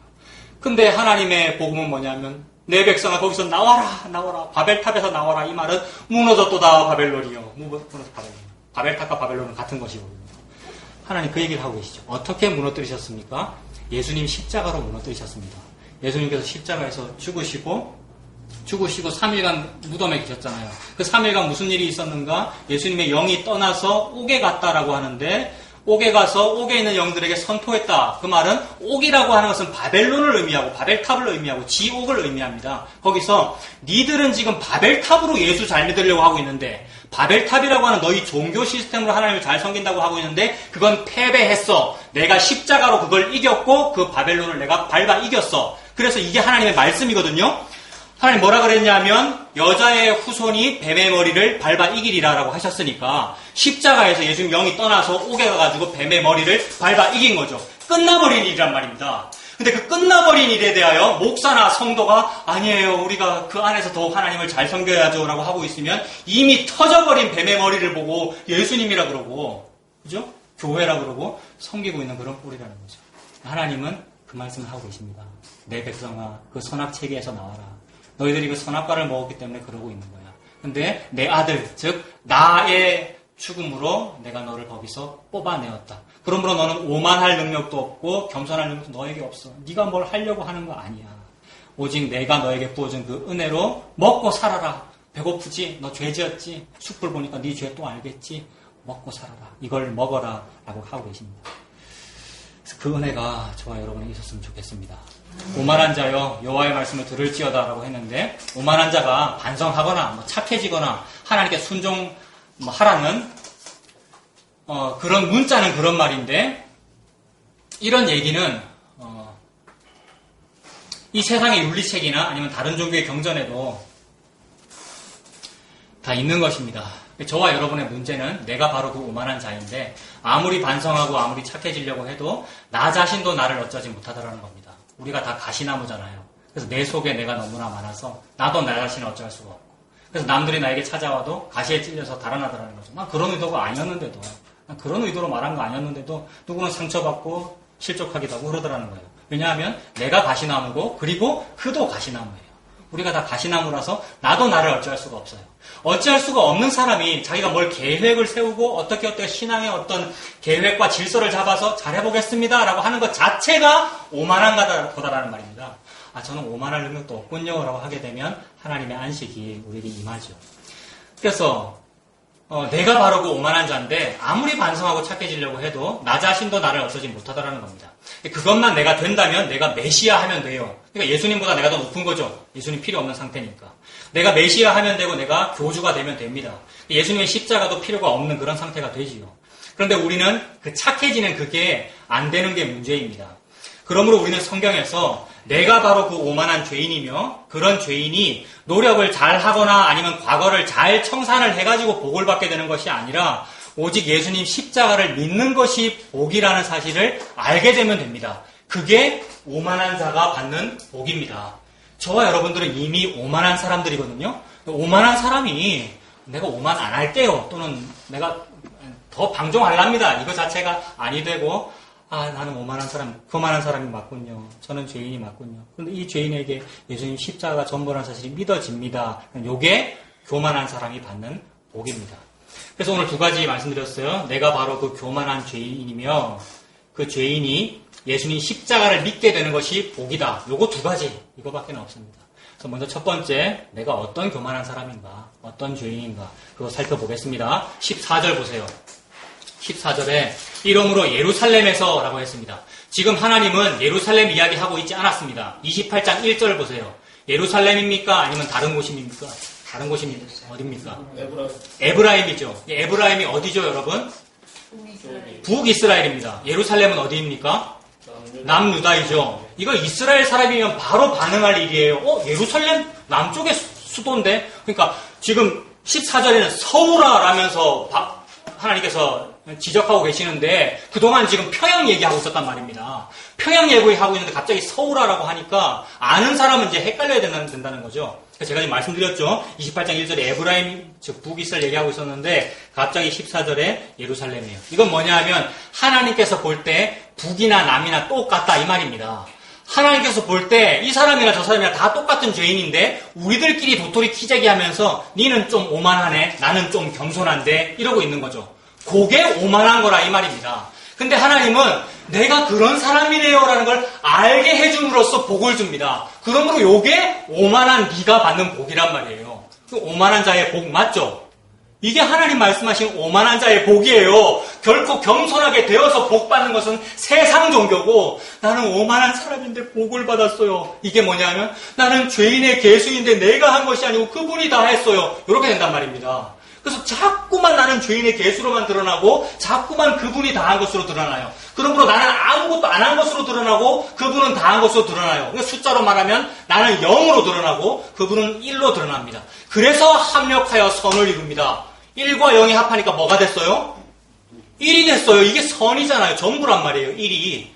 [SPEAKER 2] 근데 하나님의 복음은 뭐냐면 내 백성아 거기서 나와라 나와라 바벨탑에서 나와라. 이 말은 무너졌도다 바벨론이요. 무너졌다 바벨론. 바벨탑과 바벨론은 같은 것이거든요. 하나님 그 얘기를 하고 계시죠. 어떻게 무너뜨리셨습니까? 예수님 십자가로 무너뜨리셨습니다. 예수님께서 십자가에서 죽으시고 3일간 무덤에 계셨잖아요. 그 3일간 무슨 일이 있었는가? 예수님의 영이 떠나서 옥에 갔다라고 하는데 옥에 가서 옥에 있는 영들에게 선포했다. 그 말은 옥이라고 하는 것은 바벨론을 의미하고 바벨탑을 의미하고 지옥을 의미합니다. 거기서 니들은 지금 바벨탑으로 예수 잘 믿으려고 하고 있는데 바벨탑이라고 하는 너희 종교 시스템으로 하나님을 잘 섬긴다고 하고 있는데 그건 패배했어. 내가 십자가로 그걸 이겼고 그 바벨론을 내가 밟아 이겼어. 그래서 이게 하나님의 말씀이거든요. 하나님 뭐라 그랬냐면 여자의 후손이 뱀의 머리를 밟아 이기리라라고 하셨으니까 십자가에서 예수님 영이 떠나서 옥에 가가지고 뱀의 머리를 밟아 이긴 거죠. 끝나버린 일이란 말입니다. 근데 그 끝나버린 일에 대하여 목사나 성도가 아니에요. 우리가 그 안에서 더 하나님을 잘 섬겨야죠 라고 하고 있으면 이미 터져버린 뱀의 머리를 보고 예수님이라 그러고 그죠? 교회라 그러고 섬기고 있는 그런 꼴이라는 거죠. 하나님은 그 말씀을 하고 계십니다. 내 백성아 그 선악체계에서 나와라. 너희들이 그 선악과를 먹었기 때문에 그러고 있는 거야. 근데 내 아들, 즉 나의 죽음으로 내가 너를 거기서 뽑아내었다. 그러므로 너는 오만할 능력도 없고 겸손할 능력도 너에게 없어. 네가 뭘 하려고 하는 거 아니야. 오직 내가 너에게 부어준 그 은혜로 먹고 살아라. 배고프지? 너 죄 지었지? 숯불 보니까 네 죄 또 알겠지? 먹고 살아라. 이걸 먹어라. 라고 하고 계십니다. 그래서 그 은혜가 저와 여러분에게 있었으면 좋겠습니다. 오만한 자여 여호와의 말씀을 들을지어다 라고 했는데 오만한 자가 반성하거나 착해지거나 하나님께 순종하라는 그런 문자는 그런 말인데 이런 얘기는 이 세상의 윤리책이나 아니면 다른 종교의 경전에도 다 있는 것입니다. 저와 여러분의 문제는 내가 바로 그 오만한 자인데 아무리 반성하고 아무리 착해지려고 해도 나 자신도 나를 어쩌지 못하더라는 겁니다. 우리가 다 가시나무잖아요. 그래서 내 속에 내가 너무나 많아서 나도 나 자신을 어쩔 수가 없고 그래서 남들이 나에게 찾아와도 가시에 찔려서 달아나더라는 거죠. 난 그런 의도가 아니었는데도 난 그런 의도로 말한 거 아니었는데도 누구는 상처받고 실족하기도 하고 그러더라는 거예요. 왜냐하면 내가 가시나무고 그리고 그도 가시나무예요. 우리가 다 가시나무라서 나도 나를 어찌할 수가 없어요. 어찌할 수가 없는 사람이 자기가 뭘 계획을 세우고 어떻게 신앙의 어떤 계획과 질서를 잡아서 잘해보겠습니다 라고 하는 것 자체가 오만한 거다라는 말입니다. 저는 오만할 능력도 없군요 라고 하게 되면 하나님의 안식이 우리에게 임하죠. 그래서 내가 바로 그 오만한 자인데 아무리 반성하고 착해지려고 해도 나 자신도 나를 어쩌지 못하더라는 겁니다. 그것만 내가 된다면 내가 메시아 하면 돼요. 그러니까 예수님보다 내가 더 높은 거죠. 예수님 필요 없는 상태니까. 내가 메시아 하면 되고 내가 교주가 되면 됩니다. 예수님의 십자가도 필요가 없는 그런 상태가 되지요. 그런데 우리는 그 착해지는 그게 안 되는 게 문제입니다. 그러므로 우리는 성경에서 내가 바로 그 오만한 죄인이며 그런 죄인이 노력을 잘 하거나 아니면 과거를 잘 청산을 해가지고 복을 받게 되는 것이 아니라 오직 예수님 십자가를 믿는 것이 복이라는 사실을 알게 되면 됩니다. 그게 오만한 자가 받는 복입니다. 저와 여러분들은 이미 오만한 사람들이거든요. 오만한 사람이 내가 오만 안 할게요. 또는 내가 더 방종하랍니다. 이거 자체가 아니 되고 나는 오만한 사람, 교만한 사람이 맞군요. 저는 죄인이 맞군요. 그런데 이 죄인에게 예수님 십자가가 전부라는 사실이 믿어집니다. 요게 교만한 사람이 받는 복입니다. 그래서 오늘 두 가지 말씀드렸어요. 내가 바로 그 교만한 죄인이며 그 죄인이 예수님 십자가를 믿게 되는 것이 복이다. 요거 두 가지, 이거밖에 없습니다. 그래서 먼저 첫 번째, 내가 어떤 교만한 사람인가, 어떤 죄인인가, 그거 살펴보겠습니다. 14절 보세요. 14절에 이러므로 예루살렘에서 라고 했습니다. 지금 하나님은 예루살렘 이야기하고 있지 않았습니다. 28장 1절 보세요. 예루살렘입니까? 아니면 다른 곳입니까? 다른 곳이 어디입니까? 에브라임이죠. 에브라임이 어디죠, 여러분? 북이스라엘입니다. 예루살렘은 어디입니까? 남유다이죠. 이거 이스라엘 사람이면 바로 반응할 일이에요. 예루살렘 남쪽에 수도인데, 그러니까 지금 14절에는 서울아 라면서 하나님께서 지적하고 계시는데 그동안 지금 평양 얘기하고 있었단 말입니다. 평양 얘기하고 있는데 갑자기 서울아라고 하니까 아는 사람은 이제 헷갈려야 된다는 거죠. 제가 지금 말씀드렸죠. 28장 1절에 에브라임, 즉 북이스라엘 얘기하고 있었는데 갑자기 14절에 예루살렘이에요. 이건 뭐냐 하면 하나님께서 볼 때 북이나 남이나 똑같다 이 말입니다. 하나님께서 볼 때 이 사람이나 저 사람이나 다 똑같은 죄인인데 우리들끼리 도토리 키재기 하면서 니는 좀 오만하네, 나는 좀 겸손한데 이러고 있는 거죠. 그게 오만한 거라 이 말입니다. 근데 하나님은 내가 그런 사람이래요라는 걸 알게 해줌으로써 복을 줍니다. 그러므로 요게 오만한 네가 받는 복이란 말이에요. 그 오만한 자의 복 맞죠? 이게 하나님 말씀하신 오만한 자의 복이에요. 결코 겸손하게 되어서 복 받는 것은 세상 종교고 나는 오만한 사람인데 복을 받았어요. 이게 뭐냐면 나는 죄인의 계수인데 내가 한 것이 아니고 그분이 다 했어요. 이렇게 된단 말입니다. 그래서 자꾸만 나는 죄인의 계수로만 드러나고 자꾸만 그분이 다 한 것으로 드러나요. 그러므로 나는 아무것도 안 한 것으로 드러나고 그분은 다 한 것으로 드러나요. 그러니까 숫자로 말하면 나는 0으로 드러나고 그분은 1로 드러납니다. 그래서 합력하여 선을 이룹니다. 1과 0이 합하니까 뭐가 됐어요? 1이 됐어요. 이게 선이잖아요. 전부란 말이에요. 1이.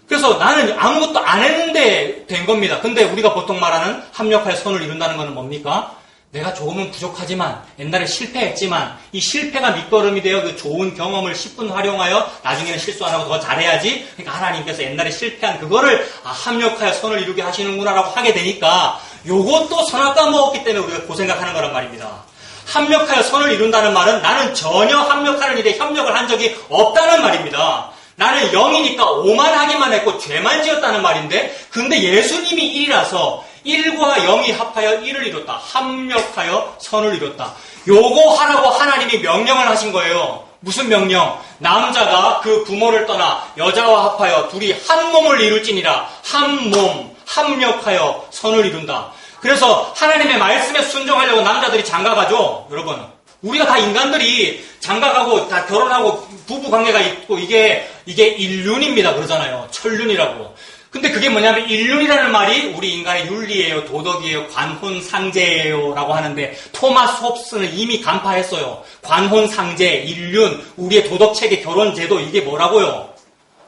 [SPEAKER 2] 그래서 나는 아무것도 안 했는데 된 겁니다. 근데 우리가 보통 말하는 합력하여 선을 이룬다는 것은 뭡니까? 내가 조금은 부족하지만 옛날에 실패했지만 이 실패가 밑거름이 되어 그 좋은 경험을 10분 활용하여 나중에는 실수 안 하고 더 잘해야지. 그러니까 하나님께서 옛날에 실패한 그거를 합력하여 선을 이루게 하시는구나라고 하게 되니까 요것도 선악과 먹었기 때문에 우리가 고생각하는 거란 말입니다. 합력하여 선을 이룬다는 말은 나는 전혀 합력하는 일에 협력을 한 적이 없다는 말입니다. 나는 0이니까 오만하기만 했고 죄만 지었다는 말인데 근데 예수님이 1이라서 1과 0이 합하여 1을 이뤘다. 합력하여 선을 이뤘다. 요거 하라고 하나님이 명령을 하신 거예요. 무슨 명령? 남자가 그 부모를 떠나 여자와 합하여 둘이 한 몸을 이룰지니라. 한 몸, 합력하여 선을 이룬다. 그래서 하나님의 말씀에 순종하려고 남자들이 장가가죠. 여러분, 우리가 다 인간들이 장가가고 다 결혼하고 부부 관계가 있고 이게 인륜입니다. 그러잖아요. 천륜이라고. 근데 그게 뭐냐면 인륜이라는 말이 우리 인간의 윤리예요, 도덕이에요, 관혼상제예요 라고 하는데 토마스 홉스는 이미 간파했어요. 관혼상제, 인륜, 우리의 도덕체계, 결혼제도 이게 뭐라고요?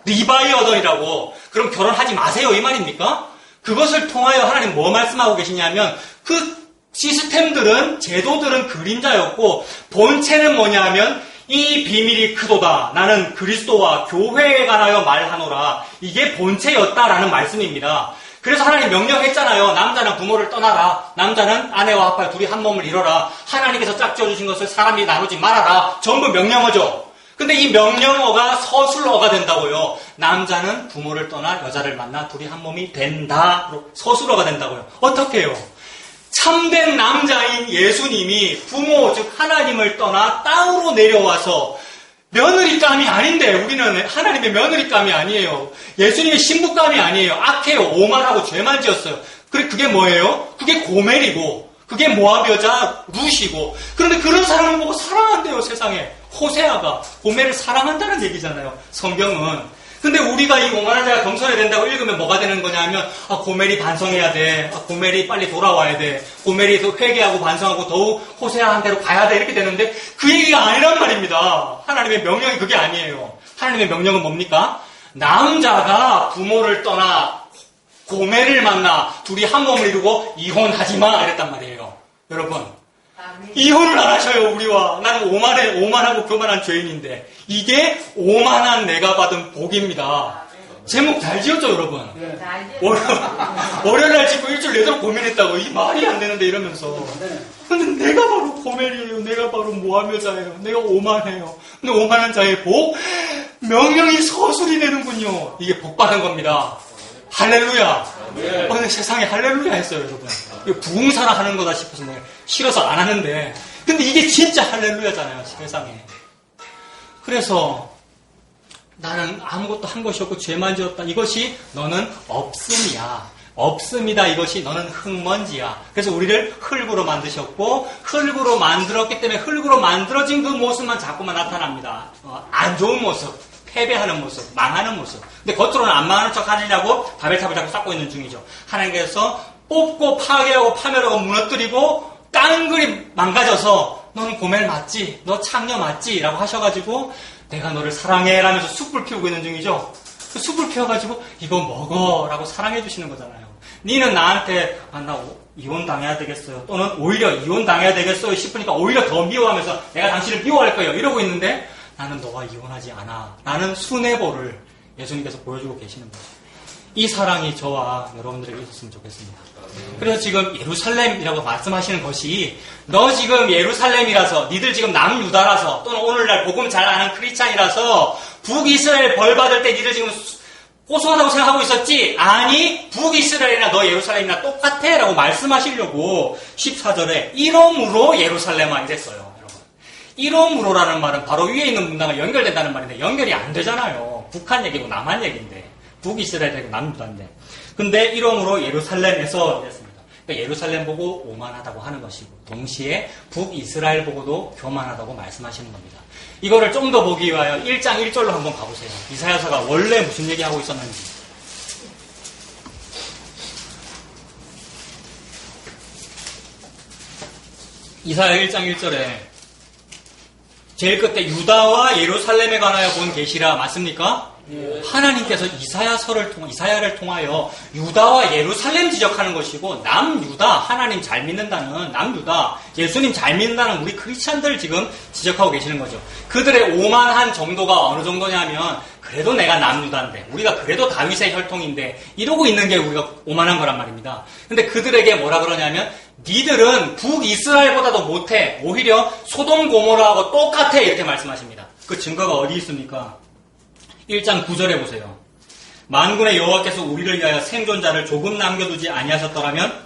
[SPEAKER 2] 리바이어던이라고. 그럼 결혼하지 마세요 이 말입니까? 그것을 통하여 하나님 뭐 말씀하고 계시냐면 그 시스템들은 제도들은 그림자였고 본체는 뭐냐면 이 비밀이 크도다. 나는 그리스도와 교회에 관하여 말하노라. 이게 본체였다라는 말씀입니다. 그래서 하나님 명령했잖아요. 남자는 부모를 떠나라. 남자는 아내와 합하여 둘이 한 몸을 이뤄라. 하나님께서 짝지어주신 것을 사람이 나누지 말아라. 전부 명령어죠. 근데 이 명령어가 서술어가 된다고요. 남자는 부모를 떠나 여자를 만나 둘이 한 몸이 된다. 서술어가 된다고요. 어떻게 해요? 참된 남자인 예수님이 부모 즉 하나님을 떠나 땅으로 내려와서 며느리감이 아닌데 우리는 하나님의 며느리감이 아니에요. 예수님의 신부감이 아니에요. 악해요. 오만하고 죄만 지었어요. 그게 뭐예요? 그게 고멜이고 그게 모압 여자 룻이고 그런데 그런 사람을 보고 사랑한대요. 세상에. 호세아가 고멜을 사랑한다는 얘기잖아요. 성경은. 근데 우리가 이 오만한 자가 겸손해야 된다고 읽으면 뭐가 되는 거냐 하면 고멜이 반성해야 돼. 고멜이 빨리 돌아와야 돼. 고멜이 더 회개하고 반성하고 더욱 호세아한테로 가야 돼. 이렇게 되는데 그 얘기가 아니란 말입니다. 하나님의 명령이 그게 아니에요. 하나님의 명령은 뭡니까? 남자가 부모를 떠나 고멜을 만나 둘이 한 몸을 이루고 이혼하지 마 이랬단 말이에요. 여러분 이혼을 안 하셔요. 우리와. 나는 오만하고 교만한 죄인인데 이게 오만한 내가 받은 복입니다. 제목 잘 지었죠 여러분? 월요일날 짓고 일주일 내도록 고민했다고. 이게 말이 안 되는데 이러면서. 근데 내가 바로 고멜이에요. 내가 바로 모압 여자예요. 내가 오만해요. 근데 오만한 자의 복 명령이 서술이 되는군요. 이게 복 받은 겁니다. 할렐루야. 근데 세상에 할렐루야 했어요 여러분. 이거 부흥사나 하는 거다 싶어서 내가 싫어서 안 하는데 근데 이게 진짜 할렐루야잖아요 세상에. 그래서 나는 아무것도 한 것이 없고 죄만 지었다. 이것이 너는 없음이야. 없음이다. 이것이 너는 흙먼지야. 그래서 우리를 흙으로 만드셨고 흙으로 만들었기 때문에 흙으로 만들어진 그 모습만 자꾸만 나타납니다. 안 좋은 모습, 패배하는 모습, 망하는 모습. 근데 겉으로는 안 망하는 척 하느냐고 바벨탑을 자꾸 쌓고 있는 중이죠. 하나님께서 뽑고 파괴하고 파멸하고 무너뜨리고 깡그리 망가져서 너는 고멜 맞지? 너 창녀 맞지? 라고 하셔가지고 내가 너를 사랑해 라면서 숯불 피우고 있는 중이죠. 그 숯불 피워가지고 이거 먹어 라고 사랑해 주시는 거잖아요. 니는 나한테 나 이혼 당해야 되겠어요. 또는 오히려 이혼 당해야 되겠어요 싶으니까 오히려 더 미워하면서 내가 당신을 미워할 거예요. 이러고 있는데 나는 너와 이혼하지 않아. 라는 순애보를 예수님께서 보여주고 계시는 거죠. 이 사랑이 저와 여러분들에게 있었으면 좋겠습니다. 그래서 지금 예루살렘이라고 말씀하시는 것이 너 지금 예루살렘이라서 니들 지금 남유다라서 또는 오늘날 복음 잘 아는 크리스찬이라서 북이스라엘 벌 받을 때 니들 지금 고소하다고 생각하고 있었지? 아니 북이스라엘이나 너 예루살렘이나 똑같아 라고 말씀하시려고 14절에 이러므로 예루살렘아 이랬어요. 여러분. 이러므로라는 말은 바로 위에 있는 문장과 연결된다는 말인데 연결이 안 되잖아요. 북한 얘기고 남한 얘기인데 북이스라엘이고 남유다인데 근데 이러므로 예루살렘에서 이랬습니다. 그러니까 예루살렘 보고 오만하다고 하는 것이고 동시에 북이스라엘 보고도 교만하다고 말씀하시는 겁니다. 이거를 좀 더 보기 위하여 1장 1절로 한번 가보세요. 이사야서가 원래 무슨 얘기하고 있었는지. 이사야 1장 1절에 제일 끝에 유다와 예루살렘에 관하여 본 계시라 맞습니까? 하나님께서 이사야를 통하여 유다와 예루살렘 지적하는 것이고 남유다 하나님 잘 믿는다는 남유다 예수님 잘 믿는다는 우리 크리스찬들 지금 지적하고 계시는 거죠. 그들의 오만한 정도가 어느 정도냐면 그래도 내가 남유다인데 우리가 그래도 다윗의 혈통인데 이러고 있는 게 우리가 오만한 거란 말입니다. 근데 그들에게 뭐라 그러냐면 니들은 북이스라엘보다도 못해 오히려 소돔 고모라하고 똑같아 이렇게 말씀하십니다. 그 증거가 어디 있습니까? 1장 9절에 보세요. 만군의 여호와께서 우리를 위하여 생존자를 조금 남겨두지 아니하셨더라면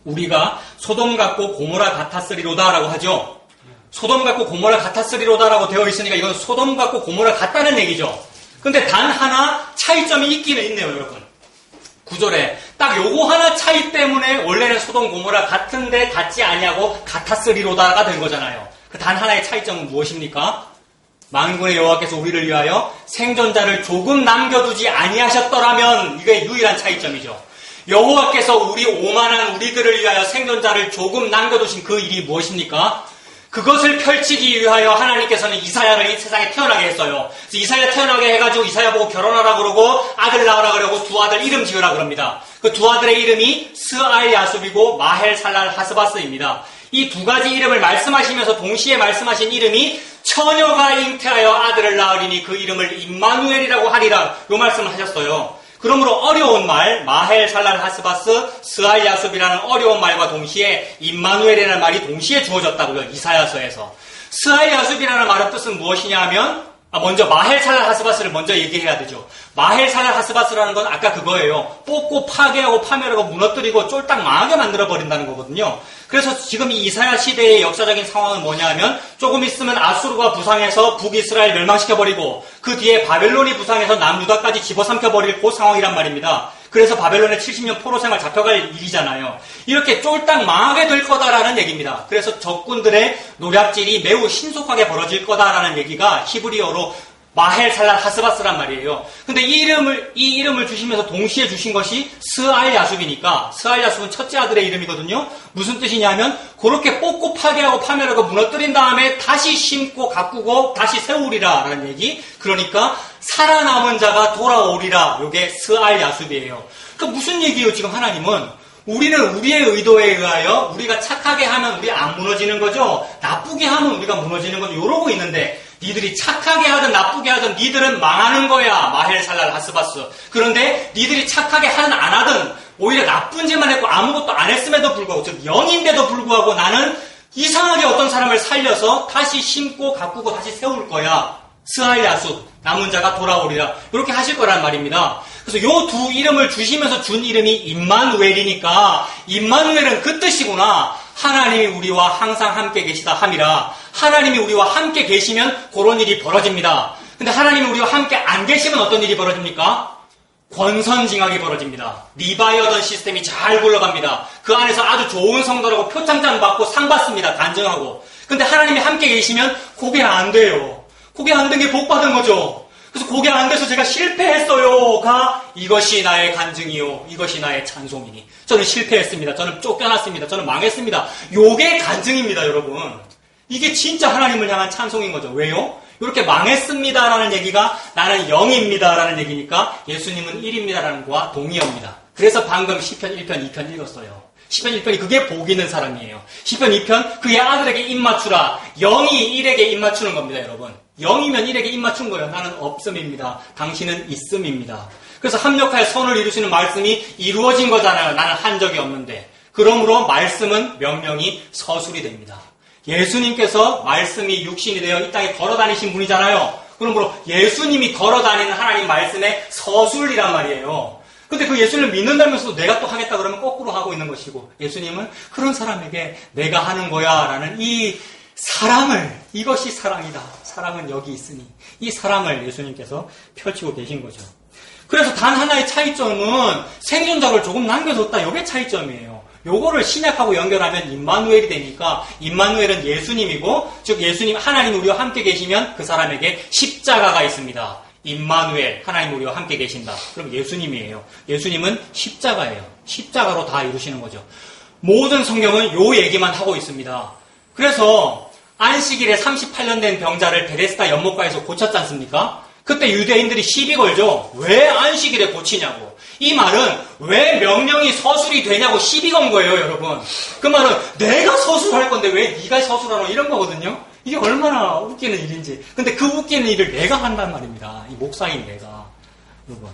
[SPEAKER 2] 우리가 소돔 같고 고모라 같았으리로다 라고 하죠. 소돔 같고 고모라 같았으리로다 라고 되어 있으니까 이건 소돔 같고 고모라 같다는 얘기죠. 근데 단 하나 차이점이 있기는 있네요 여러분. 9절에 딱 요거 하나 차이 때문에 원래는 소돔 고모라 같은데 같지 아니하고 같았으리로다가 된 거잖아요. 그 단 하나의 차이점은 무엇입니까? 만군의 여호와께서 우리를 위하여 생존자를 조금 남겨두지 아니하셨더라면 이게 유일한 차이점이죠. 여호와께서 우리 오만한 우리들을 위하여 생존자를 조금 남겨두신 그 일이 무엇입니까? 그것을 펼치기 위하여 하나님께서는 이사야를 이 세상에 태어나게 했어요. 그래서 이사야 태어나게 해가지고 이사야 보고 결혼하라 그러고 아들 낳으라 그러고 두 아들 이름 지으라 그럽니다. 그 두 아들의 이름이 스알 야숲이고 마헬 살랄 하스바스입니다. 이 두 가지 이름을 말씀하시면서 동시에 말씀하신 이름이 처녀가 잉태하여 아들을 낳으리니 그 이름을 임마누엘이라고 하리라 요 말씀을 하셨어요. 그러므로 어려운 말 마헬 살랄 하스바스 스알 야숲이라는 어려운 말과 동시에 임마누엘이라는 말이 동시에 주어졌다고요. 이사야서에서. 스알 야숲이라는 말의 뜻은 무엇이냐 하면 먼저 마헬 살랄 하스바스를 먼저 얘기해야 되죠. 마헬 살랄 하스바스라는 건 아까 그거예요. 뽑고 파괴하고 파멸하고 무너뜨리고 쫄딱 망하게 만들어버린다는 거거든요. 그래서 지금 이 이사야 시대의 역사적인 상황은 뭐냐 하면 조금 있으면 아수르가 부상해서 북이스라엘 멸망시켜버리고 그 뒤에 바벨론이 부상해서 남유다까지 집어삼켜버릴 그 상황이란 말입니다. 그래서 바벨론의 70년 포로 생활 잡혀갈 일이잖아요. 이렇게 쫄딱 망하게 될 거다라는 얘기입니다. 그래서 적군들의 노략질이 매우 신속하게 벌어질 거다라는 얘기가 히브리어로 마헬 살랄 하스바스란 말이에요. 근데 이 이름을 주시면서 동시에 주신 것이 스알 야숲이니까 스알 야숲은 첫째 아들의 이름이거든요. 무슨 뜻이냐면 그렇게 뽑고 파괴하고 파멸하고 무너뜨린 다음에 다시 심고 가꾸고 다시 세우리라라는 얘기. 그러니까 살아남은 자가 돌아오리라. 이게 스알 야숲이에요. 그러니까 무슨 얘기예요 지금 하나님은? 우리는 우리의 의도에 의하여 우리가 착하게 하면 우리 안 무너지는 거죠. 나쁘게 하면 우리가 무너지는 거죠. 이러고 있는데 니들이 착하게 하든 나쁘게 하든 니들은 망하는 거야. 마헬 살랄 하스바스. 그런데 니들이 착하게 하든 안 하든 오히려 나쁜 짓만 했고 아무것도 안 했음에도 불구하고 즉 영인데도 불구하고 나는 이상하게 어떤 사람을 살려서 다시 심고 가꾸고 다시 세울 거야. 스알 야숲 남은 자가 돌아오리라. 이렇게 하실 거란 말입니다. 그래서 요 두 이름을 주시면서 준 이름이 임마누엘이니까 임마누엘은 그 뜻이구나. 하나님이 우리와 항상 함께 계시다 함이라. 하나님이 우리와 함께 계시면 그런 일이 벌어집니다. 근데 하나님이 우리와 함께 안 계시면 어떤 일이 벌어집니까? 권선징악이 벌어집니다. 리바이어던 시스템이 잘 굴러갑니다. 그 안에서 아주 좋은 성도라고 표창장 받고 상 받습니다. 단정하고. 근데 하나님이 함께 계시면 그게 안 돼요. 그게 안 된 게 복 받은 거죠. 그래서 그게 안 돼서 제가 실패했어요가 이것이 나의 간증이요. 이것이 나의 찬송이니. 저는 실패했습니다. 저는 쫓겨났습니다. 저는 망했습니다. 요게 간증입니다, 여러분. 이게 진짜 하나님을 향한 찬송인 거죠. 왜요? 이렇게 망했습니다라는 얘기가 나는 0입니다라는 얘기니까 예수님은 1입니다라는 거와 동의어입니다. 그래서 방금 시편 1편, 2편 읽었어요. 시편 1편이 그게 복 있는 사람이에요. 시편 2편 그의 아들에게 입 맞추라. 0이 1에게 입 맞추는 겁니다, 여러분. 0이면 1에게 입 맞춘 거예요. 나는 없음입니다. 당신은 있음입니다. 그래서 합력하여 선을 이루시는 말씀이 이루어진 거잖아요. 나는 한 적이 없는데. 그러므로 말씀은 명령이 서술이 됩니다. 예수님께서 말씀이 육신이 되어 이 땅에 걸어다니신 분이잖아요. 그러므로 예수님이 걸어다니는 하나님 말씀의 서술이란 말이에요. 근데 그 예수님을 믿는다면서도 내가 또 하겠다 그러면 거꾸로 하고 있는 것이고, 예수님은 그런 사람에게 내가 하는 거야 라는 이 사랑을, 이것이 사랑이다. 사랑은 여기 있으니 이 사랑을 예수님께서 펼치고 계신 거죠. 그래서 단 하나의 차이점은 생존자를 조금 남겨뒀다. 이게 차이점이에요. 요거를 신약하고 연결하면 임마누엘이 되니까, 임마누엘은 예수님이고, 즉 예수님 하나님 우리와 함께 계시면 그 사람에게 십자가가 있습니다. 임마누엘, 하나님 우리와 함께 계신다. 그럼 예수님이에요. 예수님은 십자가예요. 십자가로 다 이루시는 거죠. 모든 성경은 요 얘기만 하고 있습니다. 그래서 안식일에 38년 된 병자를 베데스다 연못가에서 고쳤지 않습니까? 그때 유대인들이 시비 걸죠. 왜 안식일에 고치냐고. 이 말은 왜 명령이 서술이 되냐고 시비 건 거예요, 여러분. 그 말은 내가 서술할 건데 왜 네가 서술하노 이런 거거든요. 이게 얼마나 웃기는 일인지. 근데 그 웃기는 일을 내가 한단 말입니다. 이 목사인 내가. 여러분.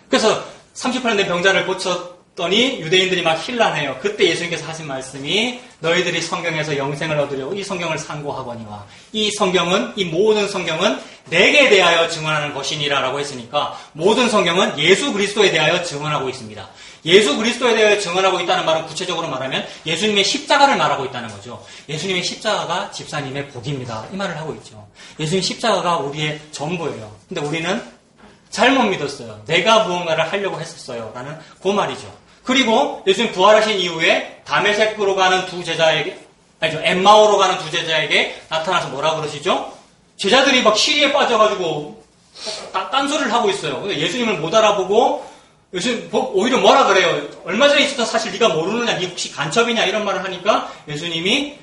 [SPEAKER 2] 그래서 38년 된 병자를 고쳤더니 유대인들이 막 힐난해요. 그때 예수님께서 하신 말씀이 너희들이 성경에서 영생을 얻으려고 이 성경을 상고하거니와 이 성경은, 이 모든 성경은 내게 대하여 증언하는 것이니라 라고 했으니까 모든 성경은 예수 그리스도에 대하여 증언하고 있습니다. 예수 그리스도에 대하여 증언하고 있다는 말은 구체적으로 말하면 예수님의 십자가를 말하고 있다는 거죠. 예수님의 십자가가 집사님의 복입니다. 이 말을 하고 있죠. 예수님 십자가가 우리의 전부예요. 근데 우리는 잘못 믿었어요. 내가 무언가를 하려고 했었어요. 라는 그 말이죠. 그리고 예수님 부활하신 이후에 다메섹으로 가는 두 제자에게, 아니죠, 엠마오로 가는 두 제자에게 나타나서 뭐라 그러시죠? 제자들이 막 시리에 빠져가지고 딴소리를 하고 있어요. 예수님을 못 알아보고 예수님 오히려 뭐라 그래요? 얼마 전에 있었던 사실 네가 모르느냐? 네 혹시 간첩이냐? 이런 말을 하니까 예수님이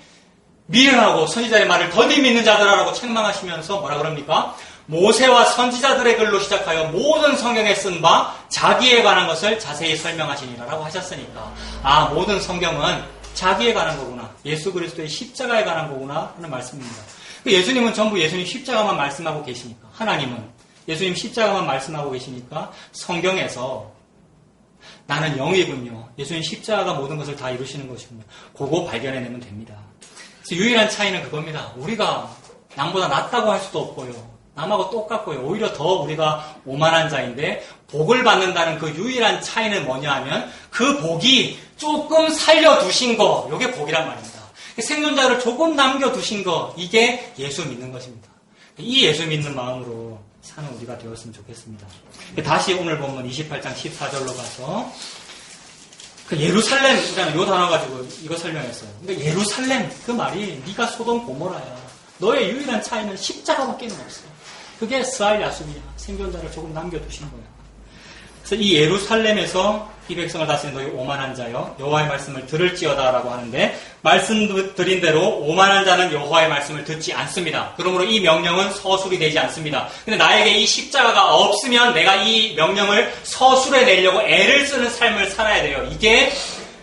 [SPEAKER 2] 미련하고 선지자의 말을 더디 믿는 자들아라고 책망하시면서 뭐라 그럽니까? 모세와 선지자들의 글로 시작하여 모든 성경에 쓴 바 자기에 관한 것을 자세히 설명하시니라라고 하셨으니까, 아, 모든 성경은 자기에 관한 거구나. 예수 그리스도의 십자가에 관한 거구나 하는 말씀입니다. 예수님은 전부 예수님 십자가만 말씀하고 계시니까, 하나님은 예수님 십자가만 말씀하고 계시니까 성경에서 나는 영이군요. 예수님 십자가가 모든 것을 다 이루시는 것이군요. 그거 발견해내면 됩니다. 그래서 유일한 차이는 그겁니다. 우리가 남보다 낫다고 할 수도 없고요. 남하고 똑같고요. 오히려 더 우리가 오만한 자인데 복을 받는다는 그 유일한 차이는 뭐냐 하면 그 복이 조금 살려두신 거, 이게 복이란 말입니다. 생존자를 조금 남겨두신 거, 이게 예수 믿는 것입니다. 이 예수 믿는 마음으로 사는 우리가 되었으면 좋겠습니다. 다시 오늘 본문 28장 14절로 가서 그 예루살렘이라는 요 단어 가지고 이거 설명했어요. 근데 예루살렘 그 말이 네가 소돔 고모라야. 너의 유일한 차이는 십자가밖에 없어. 그게 스알 야수비야. 생존자를 조금 남겨두신 거야. 그래서 이 예루살렘에서 이 백성을 다스리는 너희 오만한 자여 여호와의 말씀을 들을지어다라고 하는데, 말씀드린 대로 오만한 자는 여호와의 말씀을 듣지 않습니다. 그러므로 이 명령은 서술이 되지 않습니다. 근데 나에게 이 십자가가 없으면 내가 이 명령을 서술해 내려고 애를 쓰는 삶을 살아야 돼요. 이게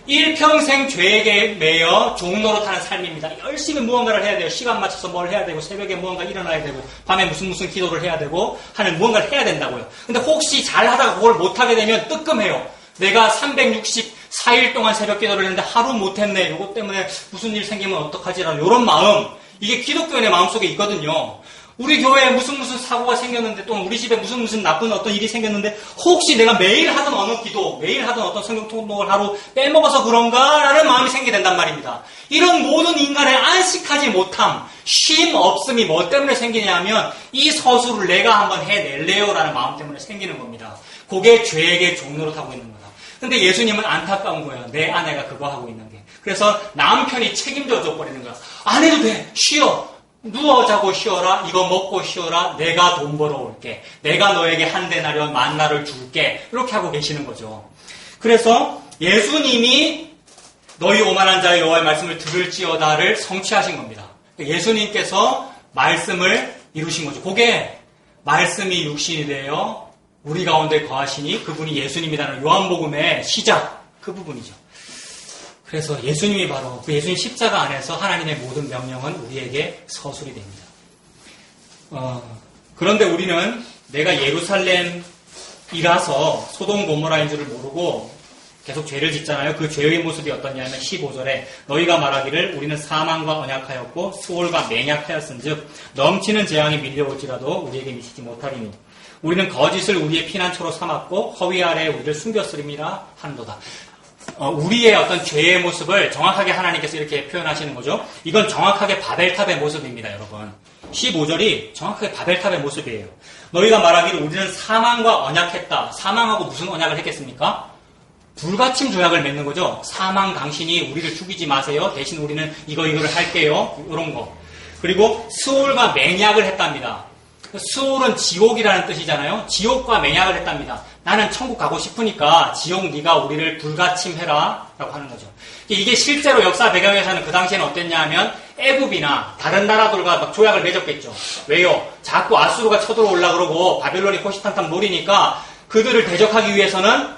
[SPEAKER 2] 일평생 죄에게 매여 종노릇하는 삶입니다. 열심히 무언가를 해야 돼요. 시간 맞춰서 뭘 해야 되고, 새벽에 무언가 일어나야 되고, 밤에 무슨 기도를 해야 되고 하는 무언가를 해야 된다고요. 근데 혹시 잘하다가 그걸 못하게 되면 뜨끔해요. 내가 364일 동안 새벽 기도를 했는데 하루 못했네. 이것 때문에 무슨 일 생기면 어떡하지라는 이런 마음, 이게 기독교인의 마음속에 있거든요. 우리 교회에 무슨 사고가 생겼는데, 또 우리 집에 무슨 나쁜 어떤 일이 생겼는데, 혹시 내가 매일 하던 어느 기도, 매일 하던 어떤 성경 통독을 하루 빼먹어서 그런가라는 마음이 생기게 된단 말입니다. 이런 모든 인간의 안식하지 못함, 쉼 없음이 뭐 때문에 생기냐 하면 이 서술을 내가 한번 해낼래요라는 마음 때문에 생기는 겁니다. 그게 죄에게 종노릇하고 있는 거다. 근데 예수님은 안타까운 거예요. 내 아내가 그거 하고 있는 게. 그래서 남편이 책임져 줘버리는 거야. 안 해도 돼. 쉬어. 누워 자고 쉬어라. 이거 먹고 쉬어라. 내가 돈 벌어올게. 내가 너에게 한 데나리온 만나를 줄게. 이렇게 하고 계시는 거죠. 그래서 예수님이 너희 오만한 자의 여호와의 말씀을 들을지어다를 성취하신 겁니다. 예수님께서 말씀을 이루신 거죠. 그게 말씀이 육신이 되어 우리 가운데 거하시니 그분이 예수님이라는 요한복음의 시작, 그 부분이죠. 그래서 예수님이 바로 그 예수님 십자가 안에서 하나님의 모든 명령은 우리에게 서술이 됩니다. 그런데 우리는 내가 예루살렘이라서 소돔 고모라인 줄을 모르고 계속 죄를 짓잖아요. 그 죄의 모습이 어떠냐면 15절에 너희가 말하기를 우리는 사망과 언약하였고 수월과 맹약하였은즉 넘치는 재앙이 밀려올지라도 우리에게 미치지 못하리니 우리는 거짓을 우리의 피난처로 삼았고 허위 아래에 우리를 숨겼으림이라 하는도다. 우리의 어떤 죄의 모습을 정확하게 하나님께서 이렇게 표현하시는 거죠. 이건 정확하게 바벨탑의 모습입니다, 여러분. 15절이 정확하게 바벨탑의 모습이에요. 너희가 말하기를 우리는 사망과 언약했다. 사망하고 무슨 언약을 했겠습니까? 불가침 조약을 맺는 거죠. 사망 당신이 우리를 죽이지 마세요. 대신 우리는 이거를 할게요. 이런 거. 그리고 스올과 맹약을 했답니다. 스올은 지옥이라는 뜻이잖아요. 지옥과 맹약을 했답니다. 나는 천국 가고 싶으니까 지옥 네가 우리를 불가침해라 라고 하는 거죠. 이게 실제로 역사 배경에서는 그 당시에는 어땠냐 하면 애굽이나 다른 나라들과 막 조약을 맺었겠죠. 왜요? 자꾸 아수르가 쳐들어오려고 그러고 바벨론이 호시탐탐 노리니까 그들을 대적하기 위해서는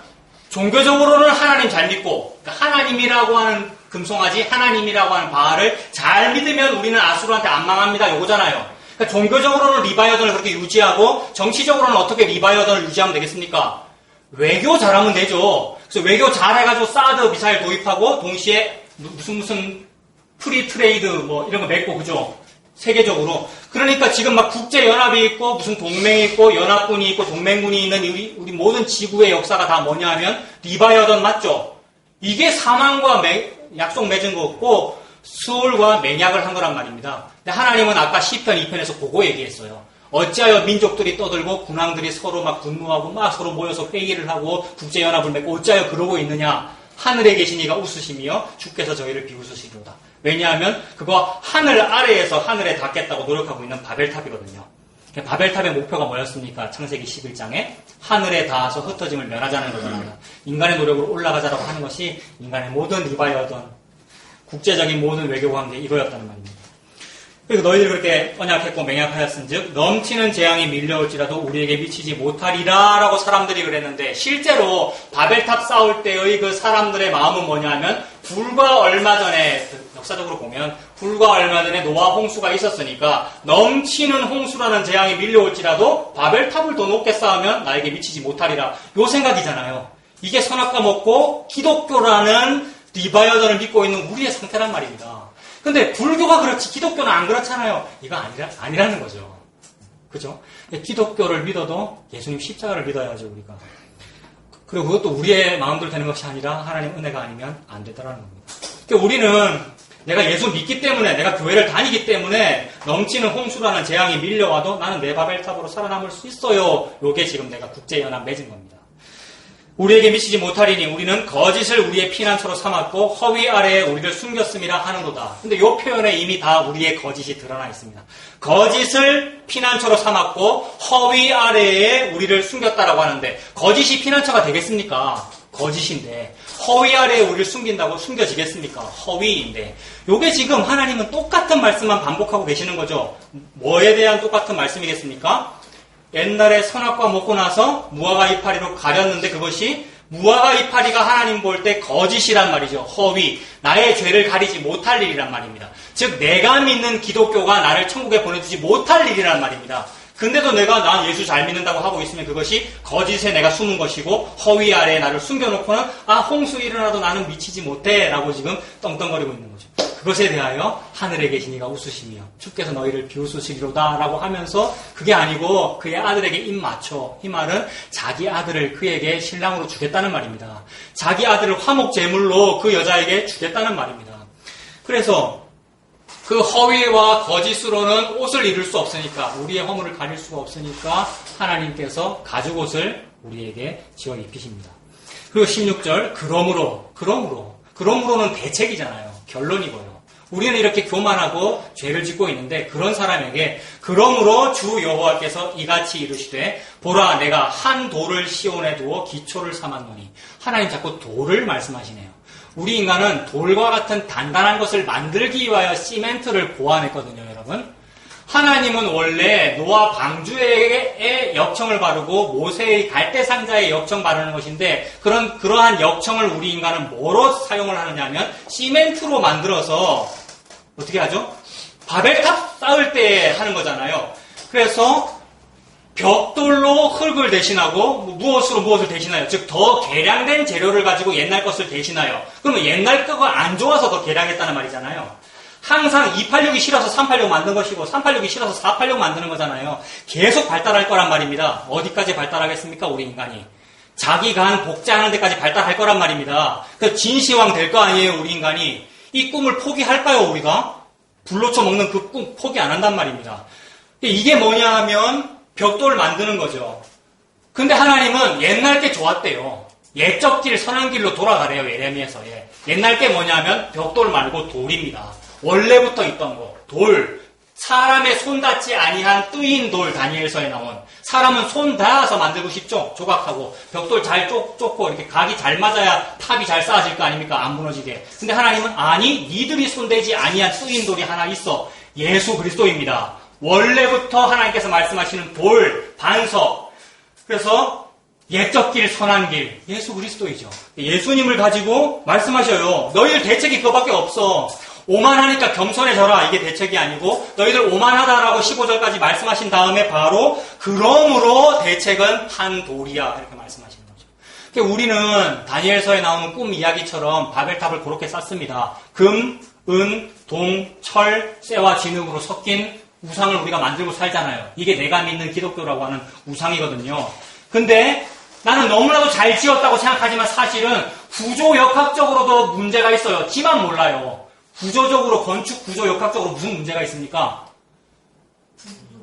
[SPEAKER 2] 종교적으로는 하나님 잘 믿고 그러니까 하나님이라고 하는 금송아지, 하나님이라고 하는 바알을 잘 믿으면 우리는 아수르한테 안 망합니다. 요거잖아요. 그러니까 종교적으로는 리바이어던을 그렇게 유지하고 정치적으로는 어떻게 리바이어던을 유지하면 되겠습니까? 외교 잘하면 되죠. 그래서 외교 잘해가지고 사드 미사일 도입하고 동시에 무슨 프리 트레이드 뭐 이런 거 맺고 그죠? 세계적으로. 그러니까 지금 막 국제연합이 있고 무슨 동맹이 있고 연합군이 있고 동맹군이 있는 우리 모든 지구의 역사가 다 뭐냐 하면 리바이어던 맞죠? 이게 사망과 약속 맺은 거고 수월과 맹약을 한 거란 말입니다. 근데 하나님은 아까 시편 2편에서 그거 얘기했어요. 어찌하여 민족들이 떠들고 군왕들이 서로 막 분노하고 막 서로 모여서 회의를 하고 국제연합을 맺고 어찌하여 그러고 있느냐. 하늘에 계신 이가 웃으시며 주께서 저희를 비웃으시리로다. 왜냐하면 그거 하늘 아래에서 하늘에 닿겠다고 노력하고 있는 바벨탑이거든요. 바벨탑의 목표가 뭐였습니까? 창세기 11장에 하늘에 닿아서 흩어짐을 면하자는 거잖아요. 인간의 노력으로 올라가자라고 하는 것이 인간의 모든 리바이어던 국제적인 모든 외교 관계 이거였다는 말입니다. 그리고 너희들 그렇게 언약했고 맹약하였은즉 넘치는 재앙이 밀려올지라도 우리에게 미치지 못하리라 라고 사람들이 그랬는데 실제로 바벨탑 쌓을 때의 그 사람들의 마음은 뭐냐면 불과 얼마 전에 역사적으로 보면 불과 얼마 전에 노아 홍수가 있었으니까 넘치는 홍수라는 재앙이 밀려올지라도 바벨탑을 더 높게 쌓으면 나에게 미치지 못하리라 요 생각이잖아요. 이게 선악과 먹고 기독교라는 리바이어던을 믿고 있는 우리의 상태란 말입니다. 근데 불교가 그렇지 기독교는 안 그렇잖아요. 이거 아니라는 거죠. 그죠? 기독교를 믿어도 예수님 십자가를 믿어야죠, 우리가. 그리고 그것도 우리의 마음대로 되는 것이 아니라 하나님 은혜가 아니면 안 되더라는 겁니다. 그러니까 우리는 내가 예수 믿기 때문에 내가 교회를 다니기 때문에 넘치는 홍수라는 재앙이 밀려와도 나는 내 바벨탑으로 살아남을 수 있어요. 요게 지금 내가 국제연합 맺은 겁니다. 우리에게 미치지 못하리니 우리는 거짓을 우리의 피난처로 삼았고 허위 아래에 우리를 숨겼음이라 하는도다. 근데 이 표현에 이미 다 우리의 거짓이 드러나 있습니다. 거짓을 피난처로 삼았고 허위 아래에 우리를 숨겼다라고 하는데 거짓이 피난처가 되겠습니까? 거짓인데 허위 아래에 우리를 숨긴다고 숨겨지겠습니까? 허위인데 요게 지금 하나님은 똑같은 말씀만 반복하고 계시는 거죠. 뭐에 대한 똑같은 말씀이겠습니까? 옛날에 선악과 먹고 나서 무화과 이파리로 가렸는데 그것이 무화과 이파리가 하나님 볼 때 거짓이란 말이죠. 허위, 나의 죄를 가리지 못할 일이란 말입니다. 즉 내가 믿는 기독교가 나를 천국에 보내주지 못할 일이란 말입니다. 근데도 내가 난 예수 잘 믿는다고 하고 있으면 그것이 거짓에 내가 숨은 것이고 허위 아래에 나를 숨겨놓고는 홍수 일어나도 나는 미치지 못해 라고 지금 떵떵거리고 있는 거죠. 그것에 대하여 하늘에 계신 이가 웃으시며 주께서 너희를 비웃으시리로다 라고 하면서 그게 아니고 그의 아들에게 입 맞춰 이 말은 자기 아들을 그에게 신랑으로 주겠다는 말입니다. 자기 아들을 화목 제물로 그 여자에게 주겠다는 말입니다. 그래서 그 허위와 거짓으로는 옷을 입을 수 없으니까 우리의 허물을 가릴 수가 없으니까 하나님께서 가죽옷을 우리에게 지어 입히십니다. 그리고 16절 그러므로는 대책이잖아요. 결론이고요. 우리는 이렇게 교만하고 죄를 짓고 있는데 그런 사람에게 그러므로 주 여호와께서 이같이 이르시되 보라 내가 한 돌을 시온에 두어 기초를 삼았노니 하나님 자꾸 돌을 말씀하시네요. 우리 인간은 돌과 같은 단단한 것을 만들기 위하여 시멘트를 고안했거든요, 여러분. 하나님은 원래 노아 방주의 역청을 바르고 모세의 갈대 상자에 역청 바르는 것인데 그러한 역청을 우리 인간은 뭐로 사용을 하느냐 하면 시멘트로 만들어서 어떻게 하죠? 바벨탑 쌓을 때 하는 거잖아요. 그래서 벽돌로 흙을 대신하고 무엇을 대신하여 즉 더 개량된 재료를 가지고 옛날 것을 대신하여 그러면 옛날 거가 안 좋아서 더 개량했다는 말이잖아요. 항상 286이 싫어서 386 만든 것이고 386이 싫어서 486 만드는 거잖아요. 계속 발달할 거란 말입니다. 어디까지 발달하겠습니까? 우리 인간이. 자기 간 복제하는 데까지 발달할 거란 말입니다. 그래서 진시황 될 거 아니에요, 우리 인간이. 이 꿈을 포기할까요, 우리가? 불로쳐 먹는 그 꿈 포기 안 한단 말입니다. 이게 뭐냐 하면 벽돌을 만드는 거죠. 근데 하나님은 옛날 게 좋았대요. 옛적 길, 선한 길로 돌아가래요, 예레미야서. 옛날 게 뭐냐면 벽돌 말고 돌입니다. 원래부터 있던 거, 돌, 사람의 손 닿지 아니한 뜨인 돌, 다니엘서에 나온. 사람은 손 닿아서 만들고 싶죠? 조각하고 벽돌 잘 쫓고 이렇게 각이 잘 맞아야 탑이 잘 쌓아질 거 아닙니까? 안 무너지게. 근데 하나님은 아니, 니들이 손대지 아니한 뜨인 돌이 하나 있어. 예수 그리스도입니다. 원래부터 하나님께서 말씀하시는 돌, 반석. 그래서 옛적 길, 선한 길, 예수 그리스도이죠. 예수님을 가지고 말씀하셔요. 너희들 대책이 그거밖에 없어. 오만하니까 겸손해져라. 이게 대책이 아니고 너희들 오만하다라고 15절까지 말씀하신 다음에 바로 그러므로 대책은 한 돌이야. 이렇게 말씀하시는 거죠. 그러니까 우리는 다니엘서에 나오는 꿈 이야기처럼 바벨탑을 그렇게 쌓습니다. 금, 은, 동, 철, 쇠와 진흙으로 섞인 우상을 우리가 만들고 살잖아요. 이게 내가 믿는 기독교라고 하는 우상이거든요. 근데 나는 너무나도 잘 지었다고 생각하지만 사실은 구조역학적으로도 문제가 있어요. 지만 몰라요. 구조적으로, 건축 구조 역학적으로 무슨 문제가 있습니까?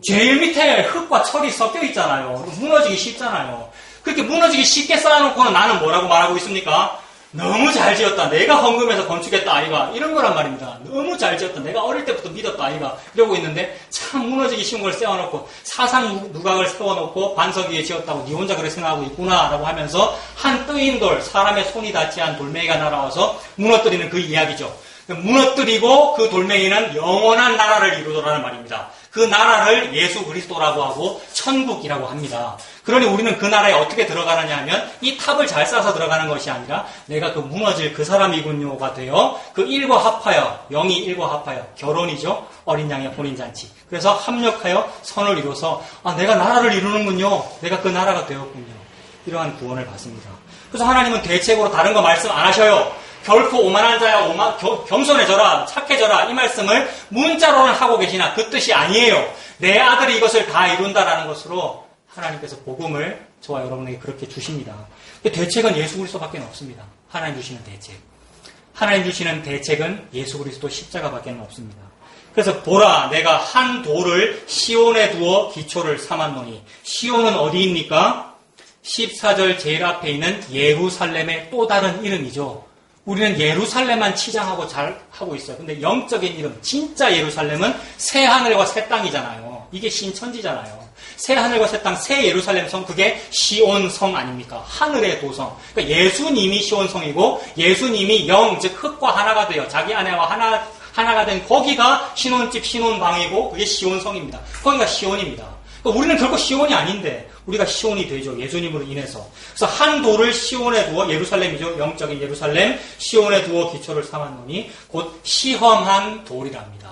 [SPEAKER 2] 제일 밑에 흙과 철이 섞여 있잖아요. 무너지기 쉽잖아요. 그렇게 무너지기 쉽게 쌓아놓고는 나는 뭐라고 말하고 있습니까? 너무 잘 지었다. 내가 헌금해서 건축했다, 아이가. 이런 거란 말입니다. 너무 잘 지었다. 내가 어릴 때부터 믿었다, 아이가. 이러고 있는데 참 무너지기 쉬운 걸 세워놓고 사상 누각을 세워놓고 반석 위에 지었다고 니 혼자 그렇게 생각하고 있구나 라고 하면서 한 뜨인 돌, 사람의 손이 닿지 않은 돌멩이가 날아와서 무너뜨리는 그 이야기죠. 무너뜨리고 그 돌멩이는 영원한 나라를 이루더라는 말입니다. 그 나라를 예수 그리스도라고 하고 천국이라고 합니다. 그러니 우리는 그 나라에 어떻게 들어가느냐 하면 이 탑을 잘 쌓아서 들어가는 것이 아니라 내가 그 무너질 그 사람이군요가 되어 그 일과 합하여, 영이 일과 합하여, 결혼이죠. 어린 양의 혼인잔치. 그래서 합력하여 선을 이뤄서 내가 나라를 이루는군요. 내가 그 나라가 되었군요. 이러한 구원을 받습니다. 그래서 하나님은 대책으로 다른 거 말씀 안 하셔요. 결코 오만한 자야 겸손해져라, 착해져라 이 말씀을 문자로는 하고 계시나 그 뜻이 아니에요. 내 아들이 이것을 다 이룬다라는 것으로 하나님께서 복음을 저와 여러분에게 그렇게 주십니다. 대책은 예수 그리스도밖에 없습니다. 하나님 주시는 대책. 하나님 주시는 대책은 예수 그리스도 십자가밖에 없습니다. 그래서 보라 내가 한 돌을 시온에 두어 기초를 삼았노니 시온은 어디입니까? 14절 제일 앞에 있는 예루살렘의 또 다른 이름이죠. 우리는 예루살렘만 치장하고 잘 하고 있어요. 근데 영적인 이름, 진짜 예루살렘은 새 하늘과 새 땅이잖아요. 이게 신천지잖아요. 새 하늘과 새 땅, 새 예루살렘 성, 그게 시온성 아닙니까? 하늘의 도성. 그러니까 예수님이 시온성이고 예수님이 영, 즉 흙과 하나가 돼요. 자기 아내와 하나가 된 거기가 신혼집, 신혼방이고 그게 시온성입니다. 거기가 시온입니다. 그러니까 우리는 결코 시온이 아닌데 우리가 시온이 되죠. 예수님으로 인해서. 그래서 한 돌을 시온에 두어, 예루살렘이죠. 영적인 예루살렘, 시온에 두어 기초를 삼았노니 곧 시험한 돌이랍니다.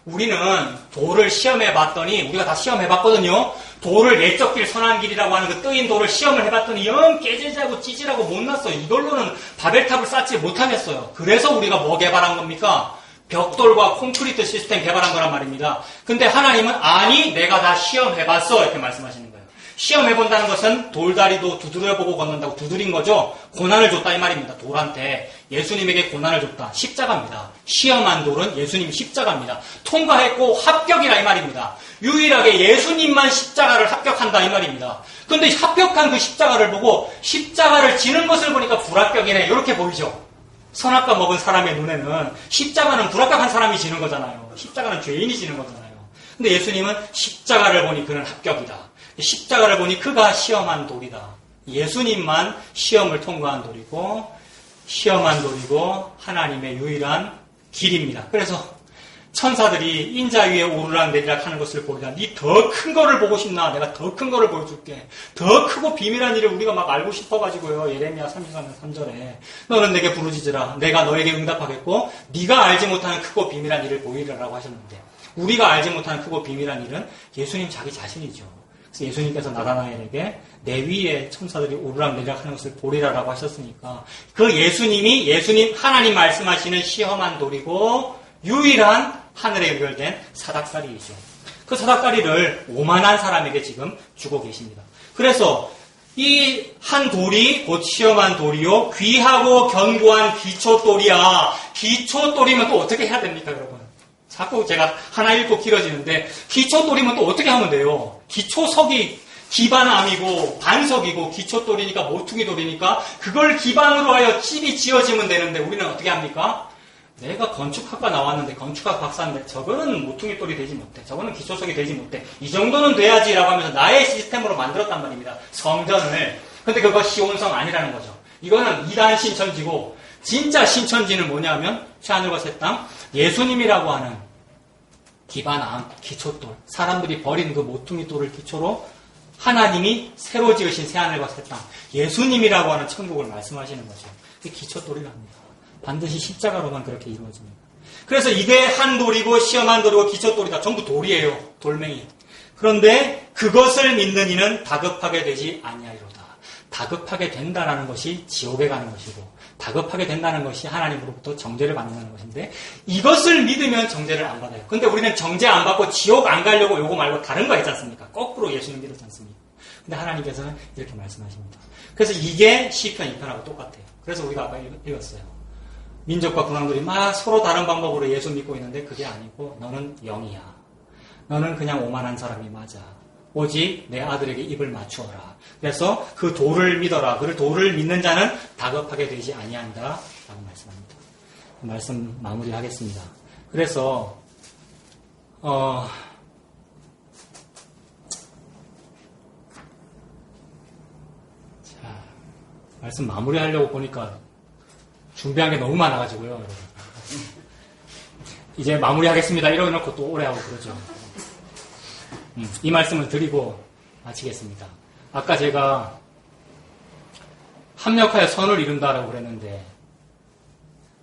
[SPEAKER 2] 우리는 돌을 시험해봤더니, 우리가 다 시험해봤거든요. 돌을 옛적 길, 선한 길이라고 하는 그 뜨인 돌을 시험을 해봤더니 영 깨지자고 찌질하고 못났어요. 이걸로는 바벨탑을 쌓지 못하겠어요. 그래서 우리가 뭐 개발한 겁니까? 벽돌과 콘크리트 시스템 개발한 거란 말입니다. 근데 하나님은 아니 내가 다 시험해봤어 이렇게 말씀하시는 거예요. 시험해본다는 것은 돌다리도 두드려보고 걷는다고 두드린 거죠. 고난을 줬다 이 말입니다. 돌한테 예수님에게 고난을 줬다. 십자가입니다. 시험한 돌은 예수님 십자가입니다. 통과했고 합격이라 이 말입니다. 유일하게 예수님만 십자가를 합격한다 이 말입니다. 근데 합격한 그 십자가를 보고 십자가를 지는 것을 보니까 불합격이네 이렇게 보이죠. 선악과 먹은 사람의 눈에는 십자가는 불합격한 사람이 지는 거잖아요. 십자가는 죄인이 지는 거잖아요. 근데 예수님은 십자가를 보니 그는 합격이다. 십자가를 보니 그가 시험한 돌이다. 예수님만 시험을 통과한 돌이고 시험한 돌이고 하나님의 유일한 길입니다. 그래서 천사들이 인자 위에 오르락 내리락 하는 것을 보리라. 니 더 큰 거를 보고 싶나? 내가 더 큰 거를 보여줄게. 더 크고 비밀한 일을 우리가 막 알고 싶어가지고요. 예레미야 33장 3절에 너는 내게 부르짖으라. 내가 너에게 응답하겠고 네가 알지 못하는 크고 비밀한 일을 보이리라고 하셨는데 우리가 알지 못하는 크고 비밀한 일은 예수님 자기 자신이죠. 그래서 예수님께서 나다나엘에게 내 위에 천사들이 오르락 내리락 하는 것을 보리라라고 하셨으니까 그 예수님 하나님 말씀하시는 시험한 돌이고 유일한 하늘에 연결된 사닥다리이죠. 그 사닥다리를 오만한 사람에게 지금 주고 계십니다. 그래서 이 한 돌이 곧 시험한 돌이요 귀하고 견고한 기초돌이야. 기초돌이면 또 어떻게 해야 됩니까, 여러분? 자꾸 제가 하나 읽고 길어지는데 기초돌이면 또 어떻게 하면 돼요? 기초석이 기반암이고 반석이고 기초돌이니까 모퉁이돌이니까 그걸 기반으로 하여 집이 지어지면 되는데 우리는 어떻게 합니까? 내가 건축학과 나왔는데 건축학 박사인데 저거는 모퉁이돌이 되지 못해. 저거는 기초석이 되지 못해. 이 정도는 돼야지라고 하면서 나의 시스템으로 만들었단 말입니다. 성전을. 근데 그거 시온성 아니라는 거죠. 이거는 2단 신천지고 진짜 신천지는 뭐냐면 새하늘과 새 땅 예수님이라고 하는 기반암, 기초돌. 사람들이 버린 그 모퉁이돌을 기초로 하나님이 새로 지으신 새하늘과 새 땅. 예수님이라고 하는 천국을 말씀하시는 거죠. 그게 기초돌이랍니다. 반드시 십자가로만 그렇게 이루어집니다. 그래서 이게 한 돌이고 시험한 돌이고 기초돌이다. 전부 돌이에요. 돌멩이. 그런데 그것을 믿는 이는 다급하게 되지 아니하리로다. 다급하게 된다는 것이 지옥에 가는 것이고 다급하게 된다는 것이 하나님으로부터 정죄를 받는다는 것인데 이것을 믿으면 정죄를 안 받아요. 근데 우리는 정죄 안 받고 지옥 안 가려고 요거 말고 다른 거 있지 않습니까? 거꾸로 예수님 믿었지 않습니까? 근데 하나님께서는 이렇게 말씀하십니다. 그래서 이게 시편 2편하고 똑같아요. 그래서 우리가 아까 읽었어요. 민족과 군왕들이 막 서로 다른 방법으로 예수 믿고 있는데 그게 아니고 너는 영이야. 너는 그냥 오만한 사람이 맞아. 오직 내 아들에게 입을 맞추어라. 그래서 그 도를 믿어라. 그 도를 믿는 자는 다급하게 되지 아니한다. 라고 말씀합니다. 말씀 마무리하겠습니다. 그래서 자, 말씀 마무리하려고 보니까 준비한 게 너무 많아가지고요. 여러분. 이제 마무리하겠습니다. 이러놓고 또 오래 하고 그러죠. 이 말씀을 드리고 마치겠습니다. 아까 제가 합력하여 선을 이룬다라고 그랬는데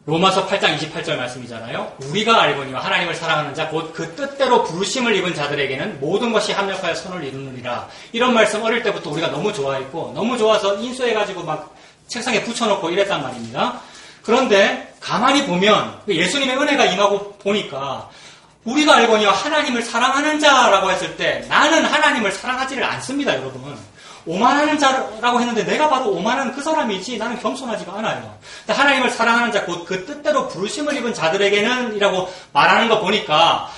[SPEAKER 2] 로마서 8장 28절 말씀이잖아요. 우리가 알거니와 하나님을 사랑하는 자 곧 그 뜻대로 부르심을 입은 자들에게는 모든 것이 합력하여 선을 이루느니라. 이런 말씀 어릴 때부터 우리가 너무 좋아했고 너무 좋아서 인수해가지고 막 책상에 붙여놓고 이랬단 말입니다. 그런데 가만히 보면 예수님의 은혜가 임하고 보니까 우리가 알거니와 하나님을 사랑하는 자라고 했을 때 나는 하나님을 사랑하지를 않습니다, 여러분. 오만하는 자라고 했는데 내가 바로 오만한 그 사람이지 나는 겸손하지가 않아요. 근데 하나님을 사랑하는 자 곧 그 뜻대로 부르심을 입은 자들에게는 이라고 말하는 거 보니까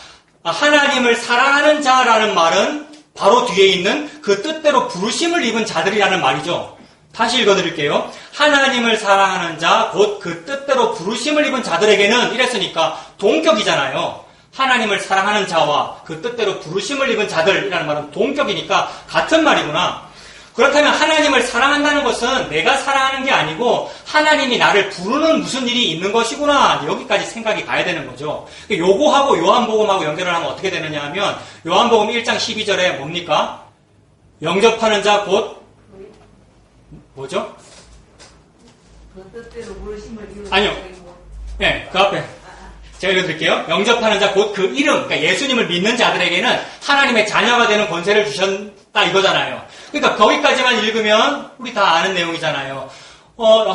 [SPEAKER 2] 하나님을 사랑하는 자라는 말은 바로 뒤에 있는 그 뜻대로 부르심을 입은 자들이라는 말이죠. 다시 읽어드릴게요. 하나님을 사랑하는 자, 곧 그 뜻대로 부르심을 입은 자들에게는 이랬으니까 동격이잖아요. 하나님을 사랑하는 자와 그 뜻대로 부르심을 입은 자들이라는 말은 동격이니까 같은 말이구나. 그렇다면 하나님을 사랑한다는 것은 내가 사랑하는 게 아니고 하나님이 나를 부르는 무슨 일이 있는 것이구나. 여기까지 생각이 가야 되는 거죠. 요거하고 요한복음하고 연결을 하면 어떻게 되느냐 하면 요한복음 1장 12절에 뭡니까? 영접하는 자 곧 뭐죠?
[SPEAKER 3] 그 뜻대로 부르심을 이루는
[SPEAKER 2] 아니요. 네, 그 앞에 제가 읽어드릴게요. 영접하는 자 곧 그 이름, 그러니까 예수님을 믿는 자들에게는 하나님의 자녀가 되는 권세를 주셨다 이거잖아요. 그러니까 거기까지만 읽으면 우리 다 아는 내용이잖아요.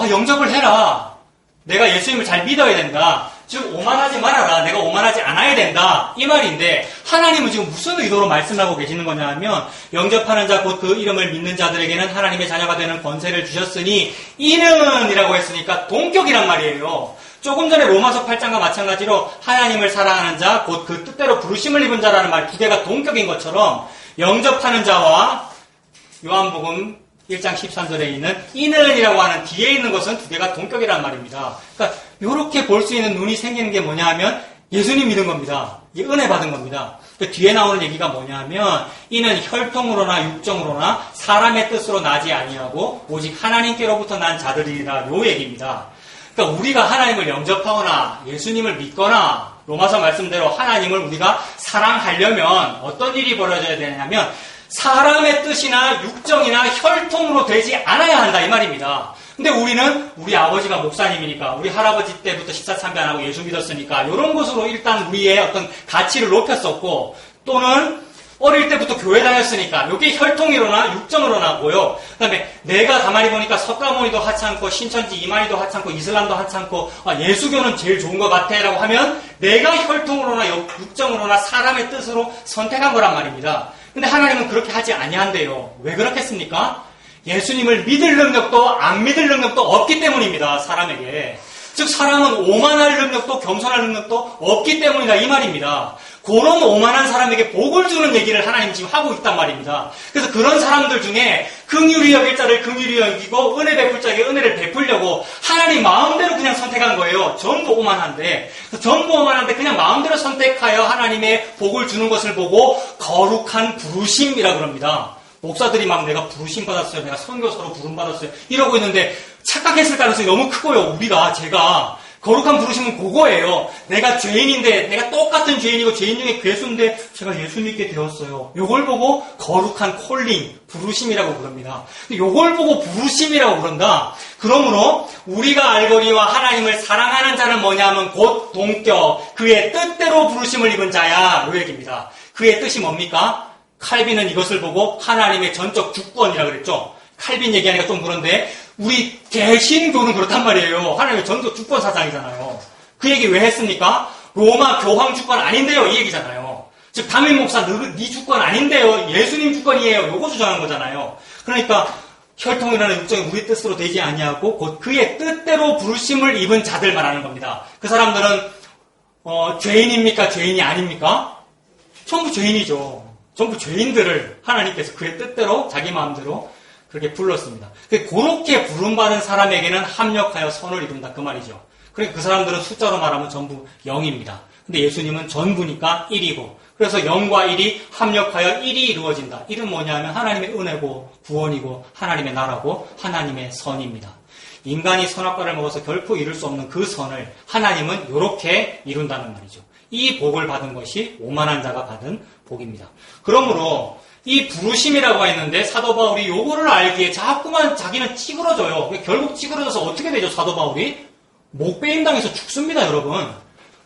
[SPEAKER 2] 영접을 해라. 내가 예수님을 잘 믿어야 된다. 즉 오만하지 말아라. 내가 오만하지 않아야 된다. 이 말인데 하나님은 지금 무슨 의도로 말씀하고 계시는 거냐 하면 영접하는 자 곧 그 이름을 믿는 자들에게는 하나님의 자녀가 되는 권세를 주셨으니 이는 이라고 했으니까 동격이란 말이에요. 조금 전에 로마서 8장과 마찬가지로 하나님을 사랑하는 자 곧 그 뜻대로 부르심을 입은 자라는 말 두 개가 동격인 것처럼 영접하는 자와 요한복음 1장 13절에 있는 이는이라고 하는 뒤에 있는 것은 두 개가 동격이란 말입니다. 그러니까 이렇게 볼 수 있는 눈이 생기는 게 뭐냐 하면 예수님 믿은 겁니다. 이게 은혜 받은 겁니다. 그 뒤에 나오는 얘기가 뭐냐 하면 이는 혈통으로나 육정으로나 사람의 뜻으로 나지 아니하고 오직 하나님께로부터 난 자들이라 요 얘기입니다. 그러니까 우리가 하나님을 영접하거나 예수님을 믿거나 로마서 말씀대로 하나님을 우리가 사랑하려면 어떤 일이 벌어져야 되냐면 사람의 뜻이나 육정이나 혈통으로 되지 않아야 한다 이 말입니다. 근데 우리는 우리 아버지가 목사님이니까 우리 할아버지 때부터 십사참배 안 하고 예수 믿었으니까 이런 것으로 일단 우리의 어떤 가치를 높였었고 또는 어릴 때부터 교회 다녔으니까 이게 혈통이로나 육정으로나 보여. 그 다음에 내가 가만히 보니까 석가모니도 하찮고 신천지 이만희도 하찮고 이슬람도 하찮고 예수교는 제일 좋은 것 같아 라고 하면 내가 혈통으로나 육정으로나 사람의 뜻으로 선택한 거란 말입니다. 근데 하나님은 그렇게 하지 아니한대요. 왜 그렇겠습니까? 예수님을 믿을 능력도 안 믿을 능력도 없기 때문입니다. 사람에게. 즉 사람은 오만할 능력도 겸손할 능력도 없기 때문이다 이 말입니다. 그런 오만한 사람에게 복을 주는 얘기를 하나님 지금 하고 있단 말입니다. 그래서 그런 사람들 중에 긍휼히 여길 자를 긍휼히 여기고 은혜 베풀 자에게 은혜를 베풀려고 하나님 마음대로 그냥 선택한 거예요. 전부 오만한데 그냥 마음대로 선택하여 하나님의 복을 주는 것을 보고 거룩한 부르심이라고 그럽니다. 목사들이 막 내가 부르심 받았어요. 내가 선교사로 부름 받았어요. 이러고 있는데 착각했을 가능성이 너무 크고요. 제가 거룩한 부르심은 그거예요. 내가 죄인인데 내가 똑같은 죄인이고 죄인 중에 괴수인데 제가 예수 믿게 되었어요. 요걸 보고 거룩한 콜링, 부르심이라고 그럽니다. 요걸 보고 부르심이라고 그런다. 그러므로 우리가 알거니와 하나님을 사랑하는 자는 뭐냐면 곧 동격, 그의 뜻대로 부르심을 입은 자야. 요 얘기입니다. 그의 뜻이 뭡니까? 칼빈은 이것을 보고 하나님의 전적 주권이라 그랬죠. 칼빈 얘기하니까 좀 그런데 우리 개신교는 그렇단 말이에요. 하나님의 전적 주권 사상이잖아요. 그 얘기 왜 했습니까? 로마 교황 주권 아닌데요. 이 얘기잖아요. 즉 담임 목사 네 주권 아닌데요. 예수님 주권이에요. 요거 주장한 거잖아요. 그러니까 혈통이라는 육정이 우리 뜻으로 되지 아니하고 곧 그의 뜻대로 부르심을 입은 자들 말하는 겁니다. 그 사람들은 죄인입니까? 죄인이 아닙니까? 전부 죄인이죠. 전부 죄인들을 하나님께서 그의 뜻대로 자기 마음대로 그렇게 불렀습니다. 그렇게 부름받은 사람에게는 합력하여 선을 이룬다 그 말이죠. 그러니까 그 사람들은 숫자로 말하면 전부 0입니다. 근데 예수님은 전부니까 1이고 그래서 0과 1이 합력하여 1이 이루어진다. 1은 뭐냐면 하나님의 은혜고 구원이고 하나님의 나라고 하나님의 선입니다. 인간이 선악과를 먹어서 결코 이룰 수 없는 그 선을 하나님은 이렇게 이룬다는 말이죠. 이 복을 받은 것이 오만한 자가 받은 복입니다. 그러므로 이 부르심이라고 했는데 사도 바울이 요거를 알기에 자꾸만 자기는 찌그러져요. 결국 찌그러져서 어떻게 되죠? 사도 바울이 목베임 당해서 죽습니다, 여러분.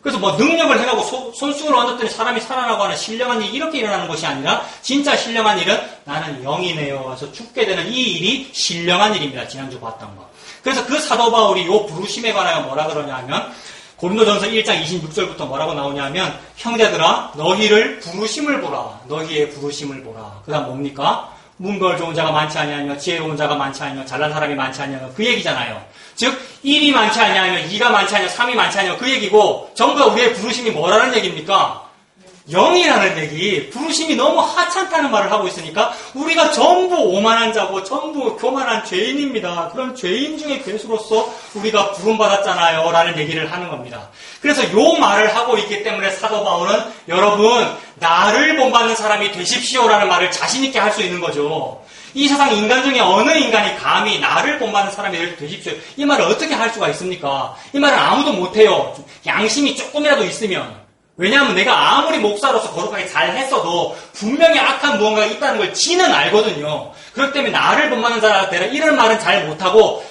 [SPEAKER 2] 그래서 뭐 능력을 해가고 손수건을 얹었더니 사람이 살아나고 하는 신령한 일이 이렇게 일어나는 것이 아니라 진짜 신령한 일은 나는 영이네요 와서 죽게 되는 이 일이 신령한 일입니다. 지난주 봤던 거. 그래서 그 사도 바울이 요 부르심에 관하여 뭐라 그러냐 하면 고린도전서 1장 26절부터 뭐라고 나오냐면 형제들아 너희를 부르심을 보라. 너희의 부르심을 보라. 그 다음 뭡니까? 문벌 좋은 자가 많지 아니하며 지혜로운 자가 많지 아니하며 잘난 사람이 많지 아니하며 그 얘기잖아요. 즉 1이 많지 아니하며 2가 많지 아니하며 3이 많지 아니하며 그 얘기고 전부 다 우리의 부르심이 뭐라는 얘기입니까? 0이라는 얘기. 부르심이 너무 하찮다는 말을 하고 있으니까 우리가 전부 오만한 자고 전부 교만한 죄인입니다. 그런 죄인 중에 괴수로서 우리가 부름받았잖아요 라는 얘기를 하는 겁니다. 그래서 요 말을 하고 있기 때문에 사도 바울은 여러분 나를 본받는 사람이 되십시오라는 말을 자신 있게 할 수 있는 거죠. 이 세상 인간 중에 어느 인간이 감히 나를 본받는 사람이 되십시오 이 말을 어떻게 할 수가 있습니까? 이 말은 아무도 못해요. 양심이 조금이라도 있으면. 왜냐하면 내가 아무리 목사로서 거룩하게 잘 했어도 분명히 악한 무언가가 있다는 걸 지는 알거든요. 그렇기 때문에 나를 본받는 자가 되라 이런 말은 잘 못하고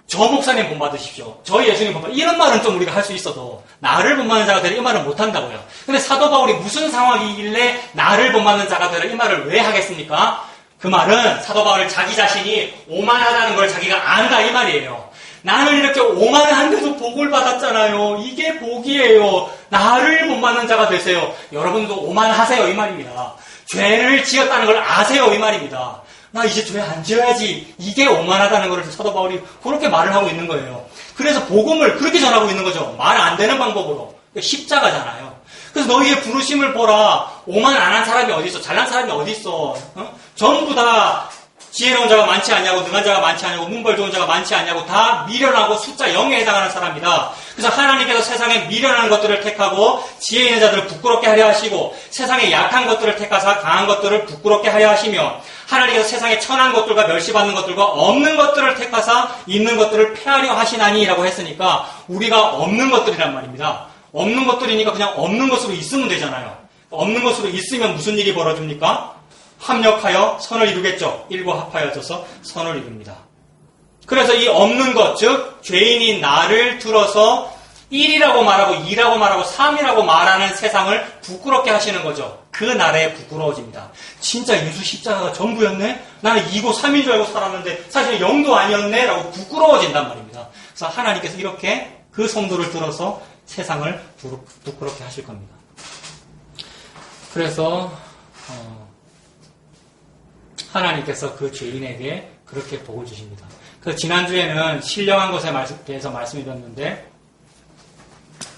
[SPEAKER 2] 저 목사님 본받으십시오. 저 예수님 본받으십시오. 이런 말은 좀 우리가 할 수 있어도 나를 본받는 자가 되라 이 말은 못한다고요. 근데 사도 바울이 무슨 상황이길래 나를 본받는 자가 되라 이 말을 왜 하겠습니까? 그 말은 사도 바울은 자기 자신이 오만하다는 걸 자기가 안다 이 말이에요. 나는 이렇게 오만한데도 복을 받았잖아요. 이게 복이에요. 나를 본받는 자가 되세요. 여러분도 오만하세요 이 말입니다. 죄를 지었다는 걸 아세요 이 말입니다. 나 이제 죄 안 지어야지. 이게 오만하다는 걸 사도 바울이 그렇게 말을 하고 있는 거예요. 그래서 복음을 그렇게 전하고 있는 거죠. 말 안 되는 방법으로. 십자가잖아요. 그래서 너희의 부르심을 보라. 오만 안 한 사람이 어디 있어? 잘난 사람이 어디 있어? 전부 다 지혜로운 자가 많지 않냐고, 능한 자가 많지 않냐고, 문벌 좋은 자가 많지 않냐고, 다 미련하고 숫자 0에 해당하는 사람이다. 그래서 하나님께서 세상에 미련한 것들을 택하고 지혜 있는 자들을 부끄럽게 하려 하시고, 세상에 약한 것들을 택하사 강한 것들을 부끄럽게 하려 하시며, 하나님께서 세상에 천한 것들과 멸시받는 것들과 없는 것들을 택하사 있는 것들을 폐하려 하시나니라고 했으니까 우리가 없는 것들이란 말입니다. 없는 것들이니까 그냥 없는 것으로 있으면 되잖아요. 없는 것으로 있으면 무슨 일이 벌어집니까? 합력하여 선을 이루겠죠. 일과 합하여져서 선을 이룹니다. 그래서 이 없는 것, 즉 죄인인 나를 들어서 1이라고 말하고 2라고 말하고 3이라고 말하는 세상을 부끄럽게 하시는 거죠. 그 나라에 부끄러워집니다. 진짜 예수 십자가가 전부였네? 나는 2고 3인 줄 알고 살았는데 사실 0도 아니었네? 라고 부끄러워진단 말입니다. 그래서 하나님께서 이렇게 그 성도를 들어서 세상을 부끄럽게 하실 겁니다. 그래서 하나님께서 그 죄인에게 그렇게 복을 주십니다. 그래서 지난주에는 신령한 것에 대해서 말씀드렸는데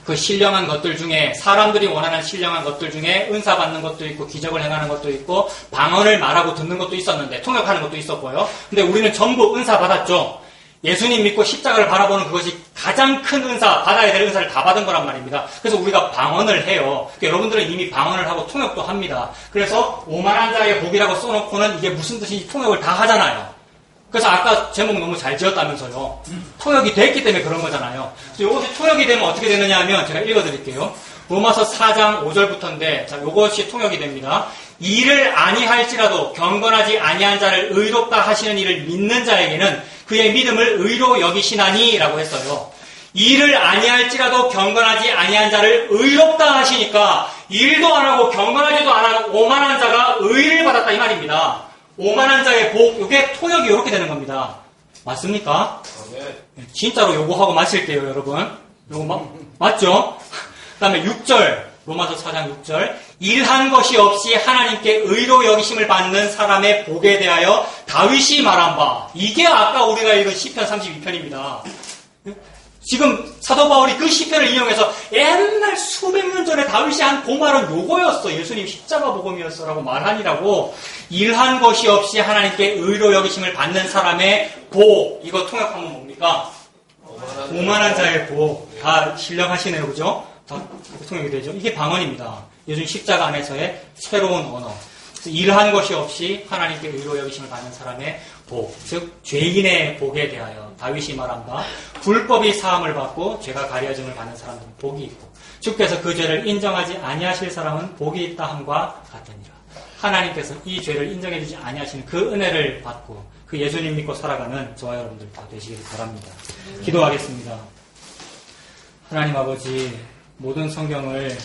[SPEAKER 2] 그 신령한 것들 중에 사람들이 원하는 신령한 것들 중에 은사 받는 것도 있고 기적을 행하는 것도 있고 방언을 말하고 듣는 것도 있었는데 통역하는 것도 있었고요. 근데 우리는 전부 은사 받았죠. 예수님 믿고 십자가를 바라보는 그것이 가장 큰 은사, 받아야 될 은사를 다 받은 거란 말입니다. 그래서 우리가 방언을 해요. 그러니까 여러분들은 이미 방언을 하고 통역도 합니다. 그래서 오만한 자의 복이라고 써놓고는 이게 무슨 뜻인지 통역을 다 하잖아요. 그래서 아까 제목 너무 잘 지었다면서요. 통역이 됐기 때문에 그런 거잖아요. 그래서 이것이 통역이 되면 어떻게 되느냐 하면 제가 읽어드릴게요. 로마서 4장 5절부터인데 자, 이것이 통역이 됩니다. 이를 아니할지라도 경건하지 아니한 자를 의롭다 하시는 이를 믿는 자에게는 그의 믿음을 의로 여기시나니 라고 했어요. 일을 아니할지라도 경건하지 아니한 자를 의롭다 하시니까 일도 안 하고 경건하지도 안 하고 오만한 자가 의를 받았다 이 말입니다. 오만한 자의 복, 이게 통역이 이렇게 되는 겁니다. 맞습니까? 네. 진짜로 요거 하고 마실게요, 여러분. 요거 맞죠? 그 다음에 6절, 로마서 4장 6절. 일한 것이 없이 하나님께 의로 여기심을 받는 사람의 복에 대하여 다윗이 말한 바. 이게 아까 우리가 읽은 시편 32편입니다. 지금 사도 바울이 그 시편을 인용해서 옛날 수백 년 전에 다윗이 한 그 말은 요거였어. 예수님 십자가 복음이었어. 라고 말하니라고. 일한 것이 없이 하나님께 의로 여기심을 받는 사람의 복. 이거 통역하면 뭡니까? 오만한 자의 복. 다 신령하시네요. 그죠? 다 통역이 되죠. 이게 방언입니다. 요즘 십자가 안에서의 새로운 언어. 그래서 일한 것이 없이 하나님께 의로 여기심을 받는 사람의 복, 즉 죄인의 복에 대하여 다윗이 말한 바 불법이 사함을 받고 죄가 가려짐을 받는 사람들은 복이 있고 주께서 그 죄를 인정하지 아니하실 사람은 복이 있다 함과 같으니라. 하나님께서 이 죄를 인정해 주지 아니하시는 그 은혜를 받고 그 예수님 믿고 살아가는 저와 여러분들 다 되시길 바랍니다. 기도하겠습니다. 하나님 아버지, 모든 성경을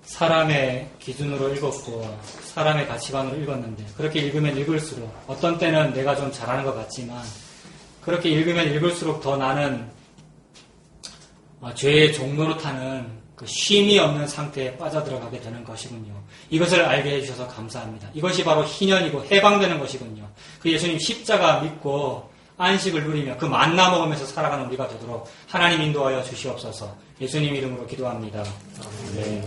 [SPEAKER 2] 사람의 기준으로 읽었고 사람의 가치관으로 읽었는데 그렇게 읽으면 읽을수록 어떤 때는 내가 좀 잘하는 것 같지만 그렇게 읽으면 읽을수록 더 나는 죄의 종로로 타는 그 쉼이 없는 상태에 빠져들어가게 되는 것이군요. 이것을 알게 해주셔서 감사합니다. 이것이 바로 희년이고 해방되는 것이군요. 그 예수님 십자가 믿고 안식을 누리며 그 만나 먹으면서 살아가는 우리가 되도록 하나님 인도하여 주시옵소서. 예수님 이름으로 기도합니다. 네.